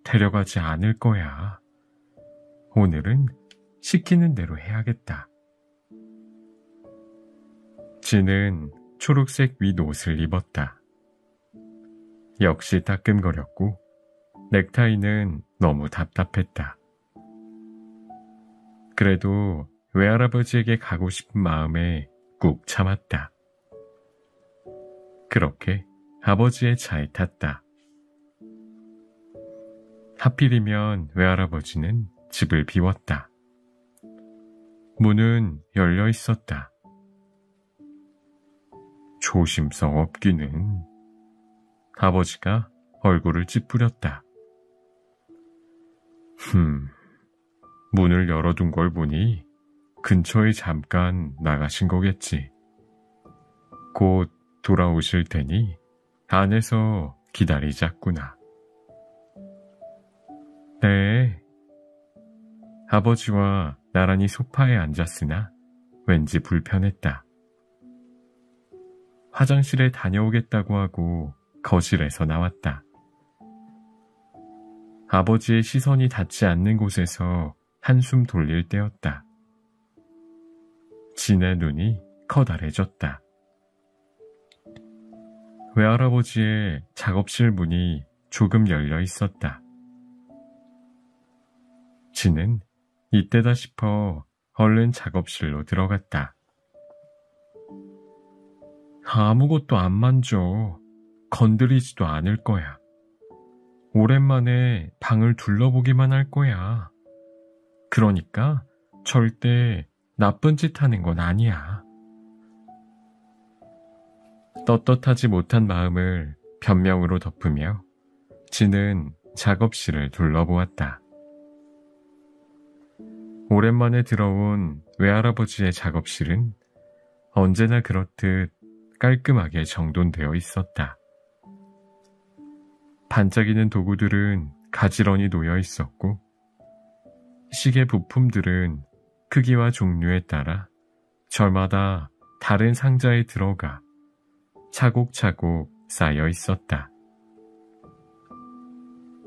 데려가지 않을 거야. 오늘은 시키는 대로 해야겠다. 진은 초록색 윗옷을 입었다. 역시 따끔거렸고 넥타이는 너무 답답했다. 그래도 외할아버지에게 가고 싶은 마음에 꾹 참았다. 그렇게 아버지의 차에 탔다. 하필이면 외할아버지는 집을 비웠다. 문은 열려 있었다. 조심성 없기는. 아버지가 얼굴을 찌푸렸다. 문을 열어둔 걸 보니 근처에 잠깐 나가신 거겠지. 곧 돌아오실 테니 안에서 기다리자꾸나. 네. 아버지와 나란히 소파에 앉았으나 왠지 불편했다. 화장실에 다녀오겠다고 하고 거실에서 나왔다. 아버지의 시선이 닿지 않는 곳에서 한숨 돌릴 때였다. 진의 눈이 커다래졌다. 외할아버지의 작업실 문이 조금 열려 있었다. 진은 이때다 싶어 얼른 작업실로 들어갔다. 아무것도 안 만져. 건드리지도 않을 거야. 오랜만에 방을 둘러보기만 할 거야. 그러니까 절대 나쁜 짓 하는 건 아니야. 떳떳하지 못한 마음을 변명으로 덮으며 진은 작업실을 둘러보았다. 오랜만에 들어온 외할아버지의 작업실은 언제나 그렇듯 깔끔하게 정돈되어 있었다. 반짝이는 도구들은 가지런히 놓여 있었고 시계 부품들은 크기와 종류에 따라 절마다 다른 상자에 들어가 차곡차곡 쌓여 있었다.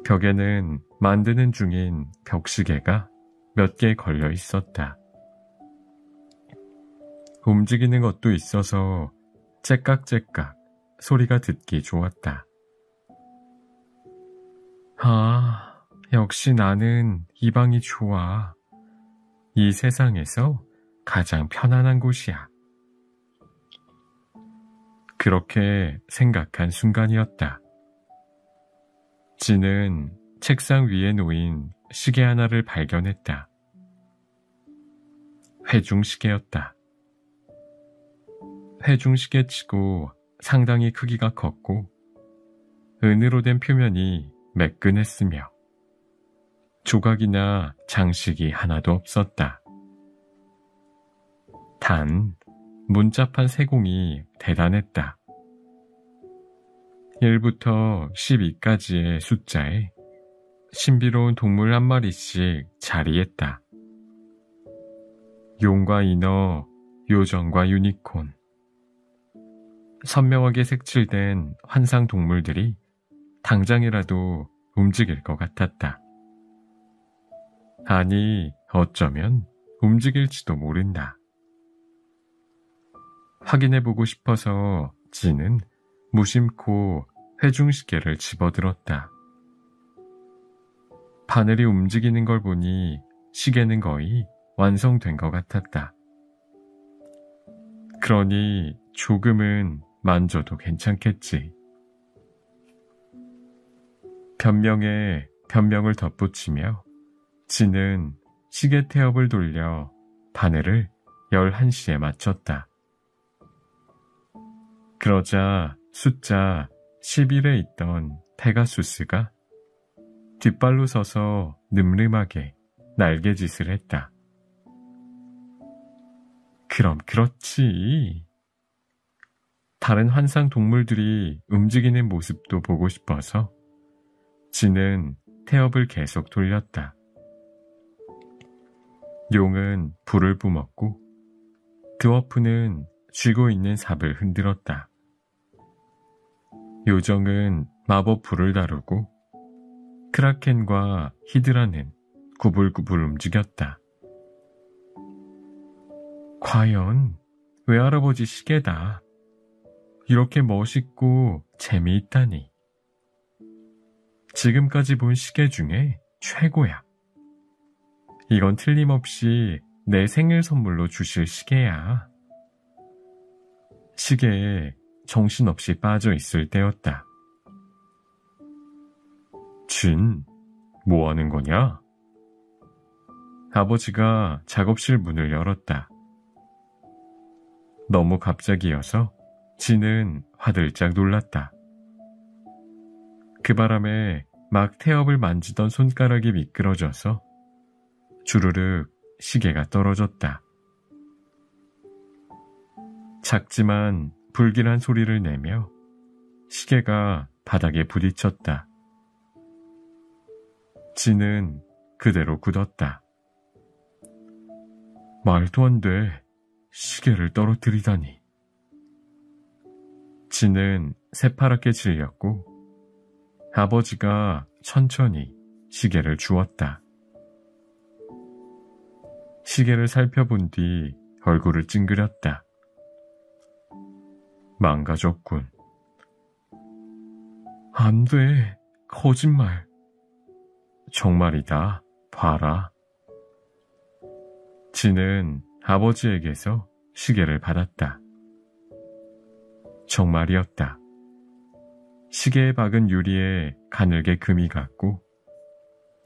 벽에는 만드는 중인 벽시계가 몇 개 걸려 있었다. 움직이는 것도 있어서 째깍째깍 소리가 듣기 좋았다. 아, 역시 나는 이 방이 좋아. 이 세상에서 가장 편안한 곳이야. 그렇게 생각한 순간이었다. 진은 책상 위에 놓인 시계 하나를 발견했다. 회중시계였다. 회중시계치고 상당히 크기가 컸고 은으로 된 표면이 매끈했으며 조각이나 장식이 하나도 없었다. 단 문자판 세공이 대단했다. 1부터 12까지의 숫자에 신비로운 동물 한 마리씩 자리했다. 용과 인어, 요정과 유니콘. 선명하게 색칠된 환상 동물들이 당장이라도 움직일 것 같았다. 아니, 어쩌면 움직일지도 모른다. 확인해보고 싶어서 진은 무심코 회중시계를 집어들었다. 바늘이 움직이는 걸 보니 시계는 거의 완성된 것 같았다. 그러니 조금은 만져도 괜찮겠지. 변명에 변명을 덧붙이며 진은 시계 태엽을 돌려 바늘을 11시에 맞췄다. 그러자 숫자 11에 있던 페가수스가 뒷발로 서서 늠름하게 날개짓을 했다. 그럼 그렇지. 다른 환상 동물들이 움직이는 모습도 보고 싶어서 진은 태엽을 계속 돌렸다. 용은 불을 뿜었고 드워프는 쥐고 있는 삽을 흔들었다. 요정은 마법 불을 다루고 크라켄과 히드라는 구불구불 움직였다. 과연 외할아버지 시계다. 이렇게 멋있고 재미있다니. 지금까지 본 시계 중에 최고야. 이건 틀림없이 내 생일 선물로 주실 시계야. 시계에 정신없이 빠져 있을 때였다. 진, 뭐 하는 거냐? 아버지가 작업실 문을 열었다. 너무 갑자기여서 진은 화들짝 놀랐다. 그 바람에 막 태엽을 만지던 손가락이 미끄러져서 주르륵 시계가 떨어졌다. 작지만 불길한 소리를 내며 시계가 바닥에 부딪혔다. 진은 그대로 굳었다. 말도 안 돼. 시계를 떨어뜨리다니. 진은 새파랗게 질렸고 아버지가 천천히 시계를 주웠다. 시계를 살펴본 뒤 얼굴을 찡그렸다. 망가졌군. 안 돼, 거짓말. 정말이다, 봐라. 진은 아버지에게서 시계를 받았다. 정말이었다. 시계에 박은 유리에 가늘게 금이 갔고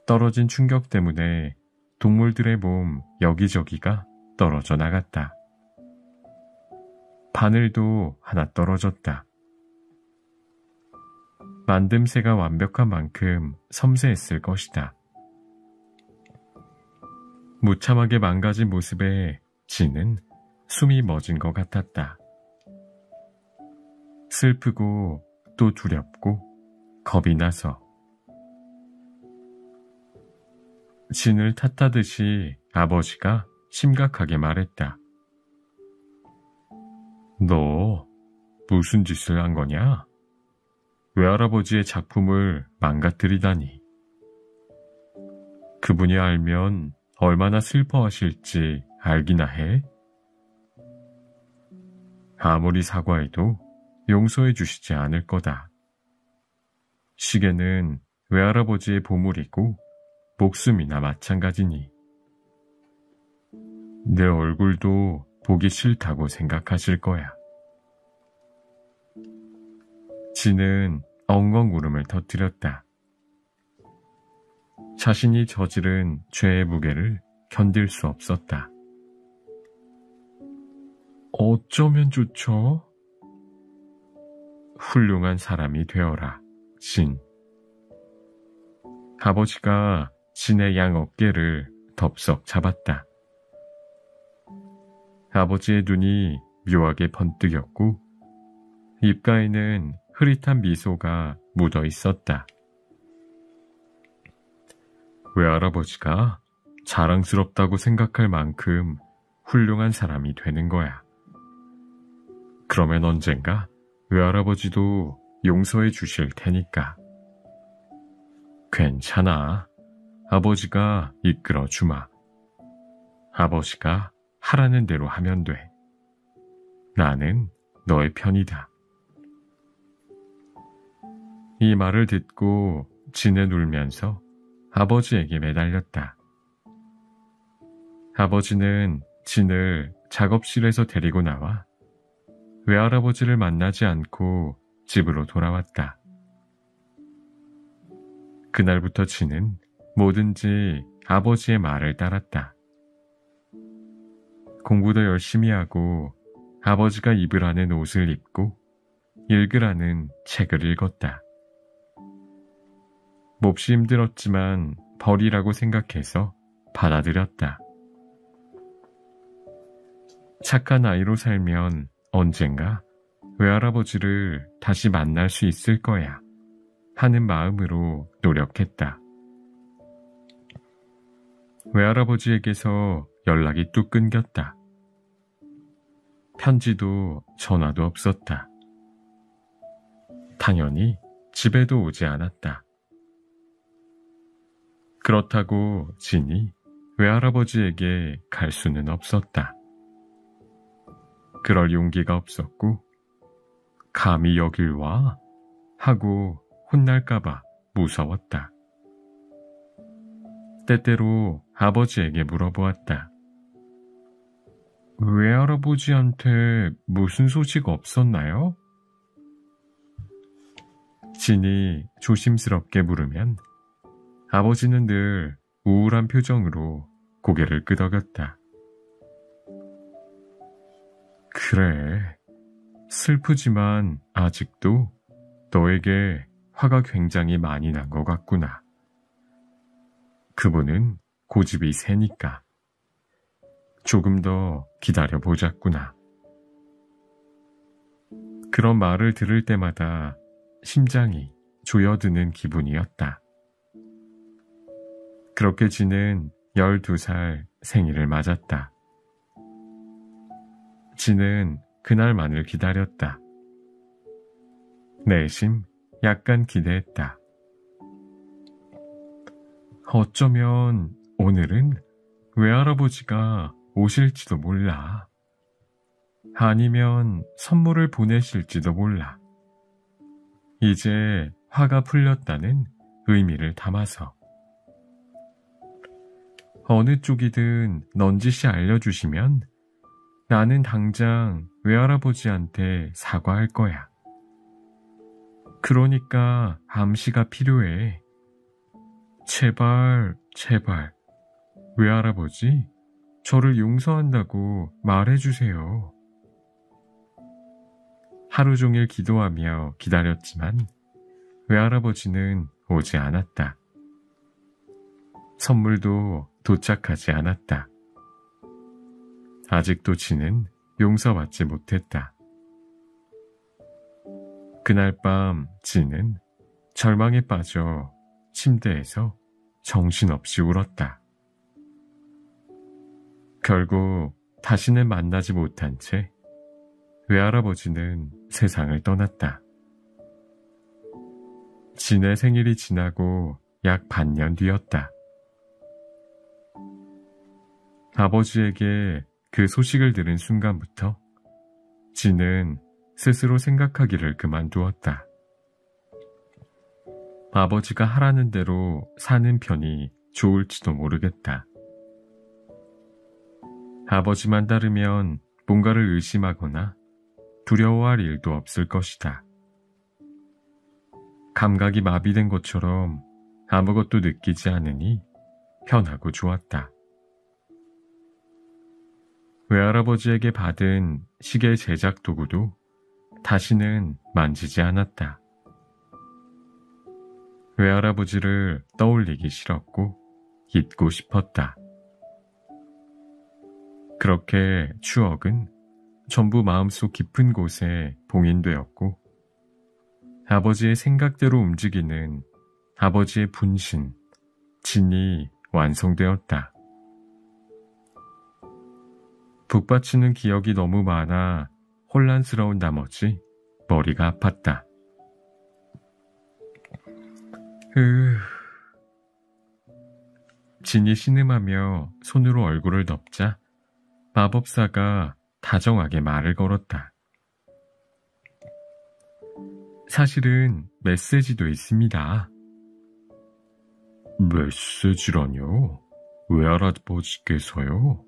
떨어진 충격 때문에 동물들의 몸 여기저기가 떨어져 나갔다. 바늘도 하나 떨어졌다. 만듦새가 완벽한 만큼 섬세했을 것이다. 무참하게 망가진 모습에 진은 숨이 멎은 것 같았다. 슬프고 또 두렵고 겁이 나서 진을 탓하듯이 아버지가 심각하게 말했다. 너 무슨 짓을 한 거냐? 외할아버지의 작품을 망가뜨리다니. 그분이 알면 얼마나 슬퍼하실지 알기나 해? 아무리 사과해도 용서해 주시지 않을 거다. 시계는 외할아버지의 보물이고 목숨이나 마찬가지니. 내 얼굴도 보기 싫다고 생각하실 거야. 진은 엉엉 울음을 터뜨렸다. 자신이 저지른 죄의 무게를 견딜 수 없었다. 어쩌면 좋죠? 훌륭한 사람이 되어라, 진. 아버지가 진의 양 어깨를 덥석 잡았다. 아버지의 눈이 묘하게 번뜩였고 입가에는 흐릿한 미소가 묻어 있었다. 외할아버지가 자랑스럽다고 생각할 만큼 훌륭한 사람이 되는 거야. 그러면 언젠가 외할아버지도 용서해 주실 테니까. 괜찮아. 아버지가 이끌어 주마. 아버지가 하라는 대로 하면 돼. 나는 너의 편이다. 이 말을 듣고 진은 울면서 아버지에게 매달렸다. 아버지는 진을 작업실에서 데리고 나와 외할아버지를 만나지 않고 집으로 돌아왔다. 그날부터 진은 뭐든지 아버지의 말을 따랐다. 공부도 열심히 하고 아버지가 입으라는 옷을 입고 읽으라는 책을 읽었다. 몹시 힘들었지만 벌이라고 생각해서 받아들였다. 착한 아이로 살면 언젠가 외할아버지를 다시 만날 수 있을 거야 하는 마음으로 노력했다. 외할아버지에게서 연락이 뚝 끊겼다. 편지도 전화도 없었다. 당연히 집에도 오지 않았다. 그렇다고 진이 외할아버지에게 갈 수는 없었다. 그럴 용기가 없었고 감히 여길 와? 하고 혼날까봐 무서웠다. 때때로 아버지에게 물어보았다. 외할아버지한테 무슨 소식 없었나요? 진이 조심스럽게 물으면 아버지는 늘 우울한 표정으로 고개를 끄덕였다. 그래, 슬프지만 아직도 너에게 화가 굉장히 많이 난 것 같구나. 그분은 고집이 세니까 조금 더 기다려보자꾸나. 그런 말을 들을 때마다 심장이 조여드는 기분이었다. 그렇게 진은 12살 생일을 맞았다. 진은 그날만을 기다렸다. 내심 약간 기대했다. 어쩌면 오늘은 외할아버지가 오실지도 몰라. 아니면 선물을 보내실지도 몰라. 이제 화가 풀렸다는 의미를 담아서. 어느 쪽이든 넌지시 알려주시면 나는 당장 외할아버지한테 사과할 거야. 그러니까 암시가 필요해. 제발, 제발, 외할아버지, 저를 용서한다고 말해주세요. 하루 종일 기도하며 기다렸지만 외할아버지는 오지 않았다. 선물도 도착하지 않았다. 아직도 지는 용서받지 못했다. 그날 밤 지는 절망에 빠져 침대에서 정신없이 울었다. 결국 다시는 만나지 못한 채 외할아버지는 세상을 떠났다. 진의 생일이 지나고 약 반년 뒤였다. 아버지에게 그 소식을 들은 순간부터 진은 스스로 생각하기를 그만두었다. 아버지가 하라는 대로 사는 편이 좋을지도 모르겠다. 아버지만 따르면 뭔가를 의심하거나 두려워할 일도 없을 것이다. 감각이 마비된 것처럼 아무것도 느끼지 않으니 편하고 좋았다. 외할아버지에게 받은 시계 제작 도구도 다시는 만지지 않았다. 외할아버지를 떠올리기 싫었고 잊고 싶었다. 그렇게 추억은 전부 마음속 깊은 곳에 봉인되었고 아버지의 생각대로 움직이는 아버지의 분신, 진이 완성되었다. 북받치는 기억이 너무 많아 혼란스러운 나머지 머리가 아팠다. 진이 신음하며 손으로 얼굴을 덮자 마법사가 다정하게 말을 걸었다. 사실은 메시지도 있습니다. 메시지라뇨? 외할아버지께서요?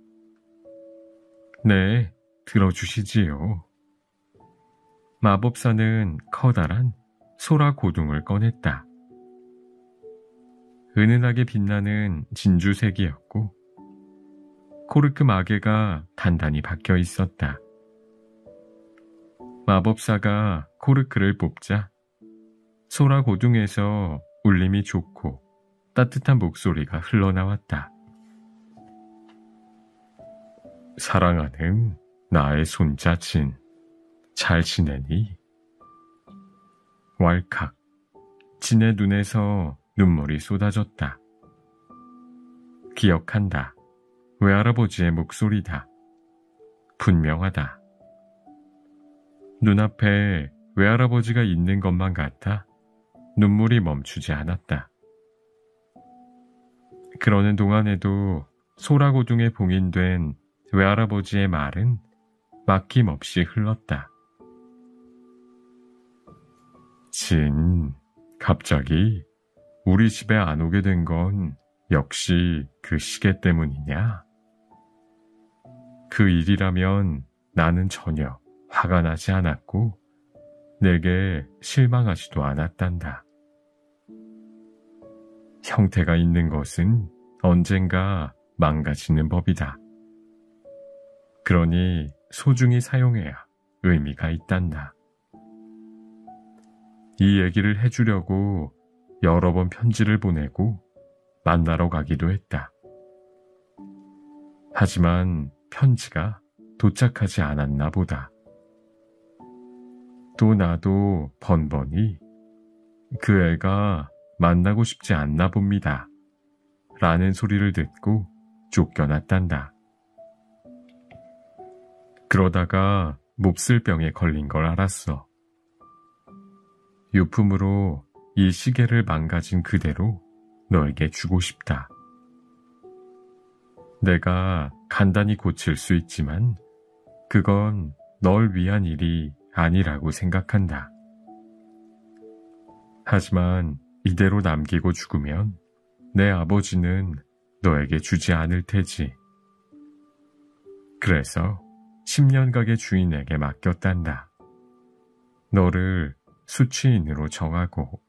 네, 들어주시지요. 마법사는 커다란 소라 고둥을 꺼냈다. 은은하게 빛나는 진주색이었고 코르크 마개가 단단히 박혀 있었다. 마법사가 코르크를 뽑자 소라 고둥에서 울림이 좋고 따뜻한 목소리가 흘러나왔다. 사랑하는 나의 손자 진, 잘 지내니? 왈칵, 진의 눈에서 눈물이 쏟아졌다. 기억한다. 외할아버지의 목소리다. 분명하다. 눈앞에 외할아버지가 있는 것만 같아 눈물이 멈추지 않았다. 그러는 동안에도 소라고둥에 봉인된 외할아버지의 말은 막힘없이 흘렀다. 진, 갑자기 우리 집에 안 오게 된 건 역시 그 시계 때문이냐? 그 일이라면 나는 전혀 화가 나지 않았고 내게 실망하지도 않았단다. 형태가 있는 것은 언젠가 망가지는 법이다. 그러니 소중히 사용해야 의미가 있단다. 이 얘기를 해주려고 여러 번 편지를 보내고 만나러 가기도 했다. 하지만 편지가 도착하지 않았나 보다. 또 나도 번번이 그 애가 만나고 싶지 않나 봅니다. 라는 소리를 듣고 쫓겨났단다. 그러다가 몹쓸 병에 걸린 걸 알았어. 유품으로 이 시계를 망가진 그대로 너에게 주고 싶다. 내가 간단히 고칠 수 있지만 그건 널 위한 일이 아니라고 생각한다. 하지만 이대로 남기고 죽으면 내 아버지는 너에게 주지 않을 테지. 그래서 10년각의 주인에게 맡겼단다. 너를 수취인으로 정하고.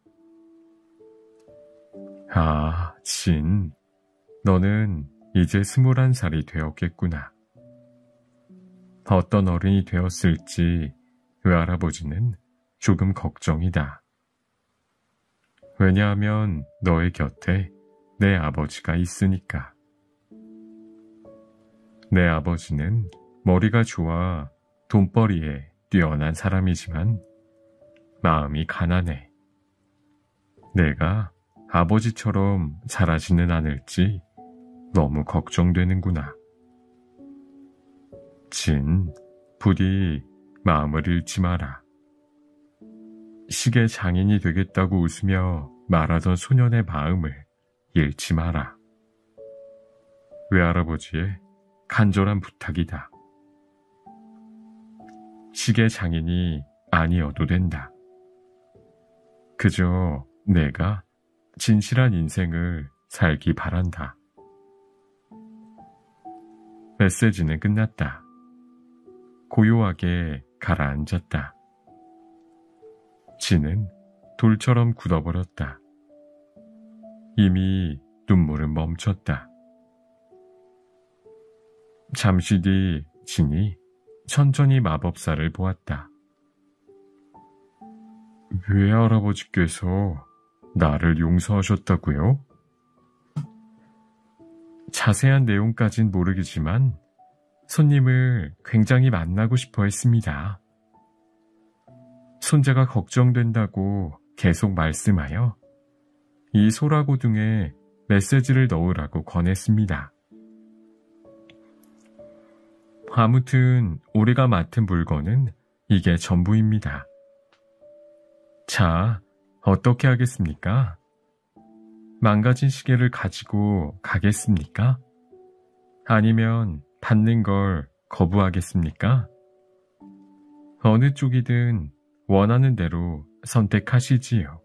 아, 진, 너는 이제 21살이 되었겠구나. 어떤 어른이 되었을지 외할아버지는 조금 걱정이다. 왜냐하면 너의 곁에 내 아버지가 있으니까. 내 아버지는 머리가 좋아 돈벌이에 뛰어난 사람이지만 마음이 가난해. 내가 아버지처럼 잘하지는 않을지 너무 걱정되는구나. 진, 부디 마음을 잃지 마라. 시계 장인이 되겠다고 웃으며 말하던 소년의 마음을 잃지 마라. 외할아버지의 간절한 부탁이다. 시계 장인이 아니어도 된다. 그저 내가 진실한 인생을 살기 바란다. 메시지는 끝났다. 고요하게 가라앉았다. 진은 돌처럼 굳어버렸다. 이미 눈물은 멈췄다. 잠시 뒤 진이 천천히 마법사를 보았다. 외할아버지께서 나를 용서하셨다고요? 자세한 내용까진 모르겠지만 손님을 굉장히 만나고 싶어 했습니다. 손자가 걱정된다고 계속 말씀하여 이 소라고등에 메시지를 넣으라고 권했습니다. 아무튼 우리가 맡은 물건은 이게 전부입니다. 자, 어떻게 하겠습니까? 망가진 시계를 가지고 가겠습니까? 아니면 받는 걸 거부하겠습니까? 어느 쪽이든 원하는 대로 선택하시지요.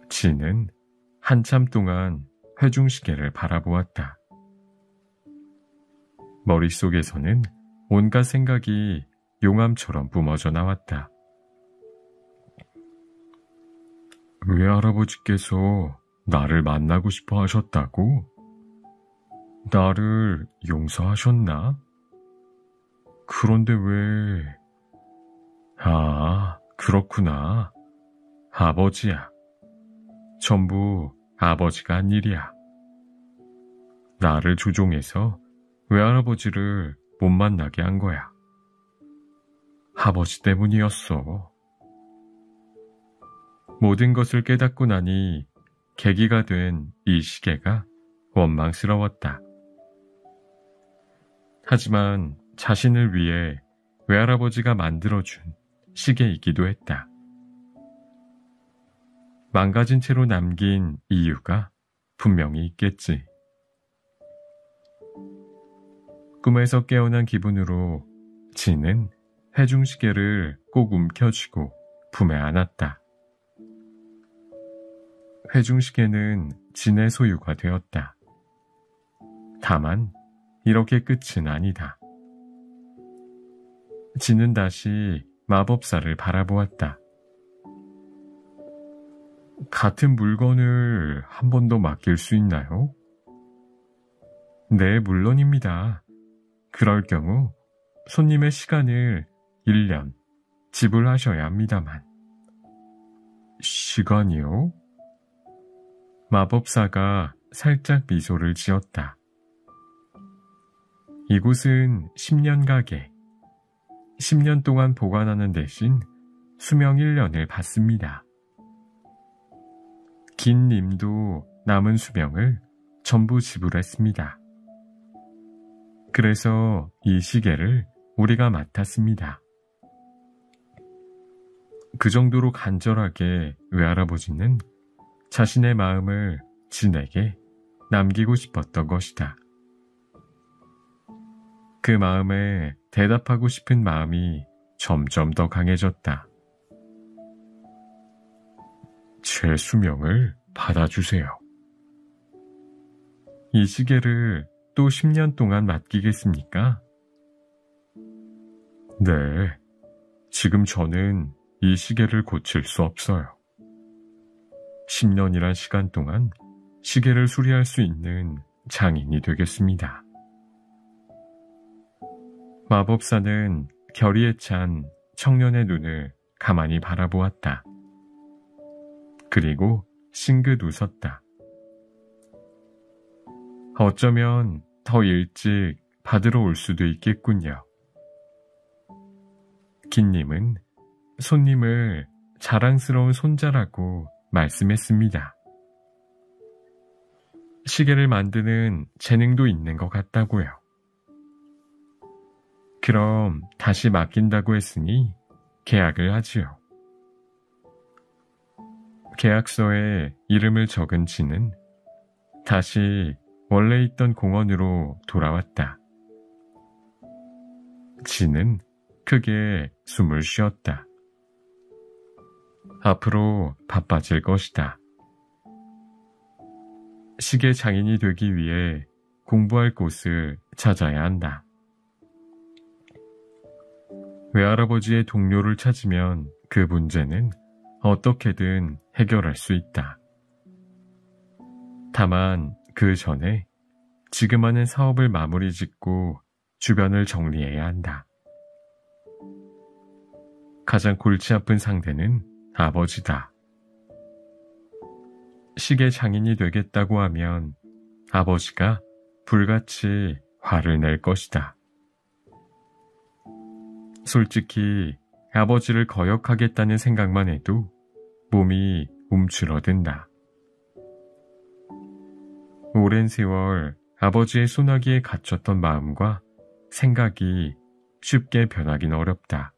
진은 한참 동안 회중시계를 바라보았다. 머릿속에서는 온갖 생각이 용암처럼 뿜어져 나왔다. 외할아버지께서 나를 만나고 싶어 하셨다고? 나를 용서하셨나? 그런데 왜... 아, 그렇구나. 아버지야. 전부 아버지가 한 일이야. 나를 조종해서 외할아버지를 못 만나게 한 거야. 아버지 때문이었어. 모든 것을 깨닫고 나니 계기가 된 이 시계가 원망스러웠다. 하지만 자신을 위해 외할아버지가 만들어준 시계이기도 했다. 망가진 채로 남긴 이유가 분명히 있겠지. 꿈에서 깨어난 기분으로 진은 회중시계를 꼭 움켜쥐고 품에 안았다. 회중시계는 진의 소유가 되었다. 다만 이렇게 끝은 아니다. 진은 다시 마법사를 바라보았다. 같은 물건을 한 번 더 맡길 수 있나요? 네, 물론입니다. 그럴 경우 손님의 시간을 1년 지불하셔야 합니다만. 시간이요? 마법사가 살짝 미소를 지었다. 이곳은 10년 가게. 10년 동안 보관하는 대신 수명 1년을 받습니다. 긴 님도 남은 수명을 전부 지불했습니다. 그래서 이 시계를 우리가 맡았습니다. 그 정도로 간절하게 외할아버지는 자신의 마음을 진에게 남기고 싶었던 것이다. 그 마음에 대답하고 싶은 마음이 점점 더 강해졌다. 제 수명을 받아주세요. 이 시계를 또 10년 동안 맡기겠습니까? 네, 지금 저는 이 시계를 고칠 수 없어요. 10년이란 시간 동안 시계를 수리할 수 있는 장인이 되겠습니다. 마법사는 결의에 찬 청년의 눈을 가만히 바라보았다. 그리고 싱긋 웃었다. 어쩌면 더 일찍 받으러 올 수도 있겠군요. 긴님은 손님을 자랑스러운 손자라고 말씀했습니다. 시계를 만드는 재능도 있는 것 같다고요. 그럼 다시 맡긴다고 했으니 계약을 하지요. 계약서에 이름을 적은 진은 다시 원래 있던 공원으로 돌아왔다. 진은 크게 숨을 쉬었다. 앞으로 바빠질 것이다. 시계 장인이 되기 위해 공부할 곳을 찾아야 한다. 외할아버지의 동료를 찾으면 그 문제는 어떻게든 해결할 수 있다. 다만 그 전에 지금 하는 사업을 마무리 짓고 주변을 정리해야 한다. 가장 골치 아픈 상대는 아버지다. 시계 장인이 되겠다고 하면 아버지가 불같이 화를 낼 것이다. 솔직히 아버지를 거역하겠다는 생각만 해도 몸이 움츠러든다. 오랜 세월 아버지의 소나기에 갇혔던 마음과 생각이 쉽게 변하긴 어렵다.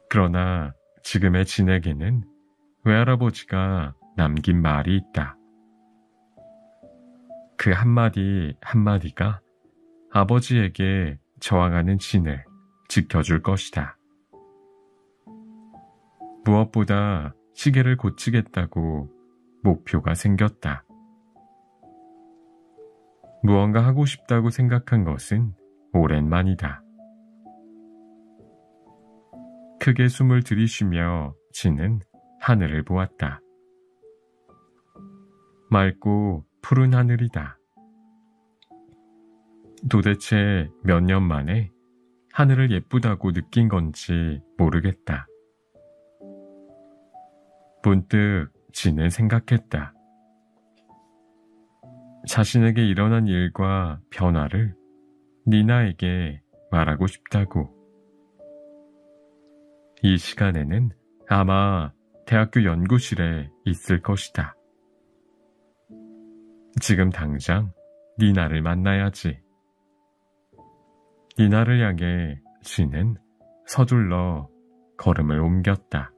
그러나 지금의 진에게는 외할아버지가 남긴 말이 있다. 그 한마디 한마디가 아버지에게 저항하는 진을 지켜줄 것이다. 무엇보다 시계를 고치겠다고 목표가 생겼다. 무언가 하고 싶다고 생각한 것은 오랜만이다. 크게 숨을 들이쉬며 진은 하늘을 보았다. 맑고 푸른 하늘이다. 도대체 몇 년 만에 하늘을 예쁘다고 느낀 건지 모르겠다. 문득 진은 생각했다. 자신에게 일어난 일과 변화를 니나에게 말하고 싶다고. 이 시간에는 아마 대학교 연구실에 있을 것이다. 지금 당장 니나를 만나야지. 니나를 향해 진은 서둘러 걸음을 옮겼다.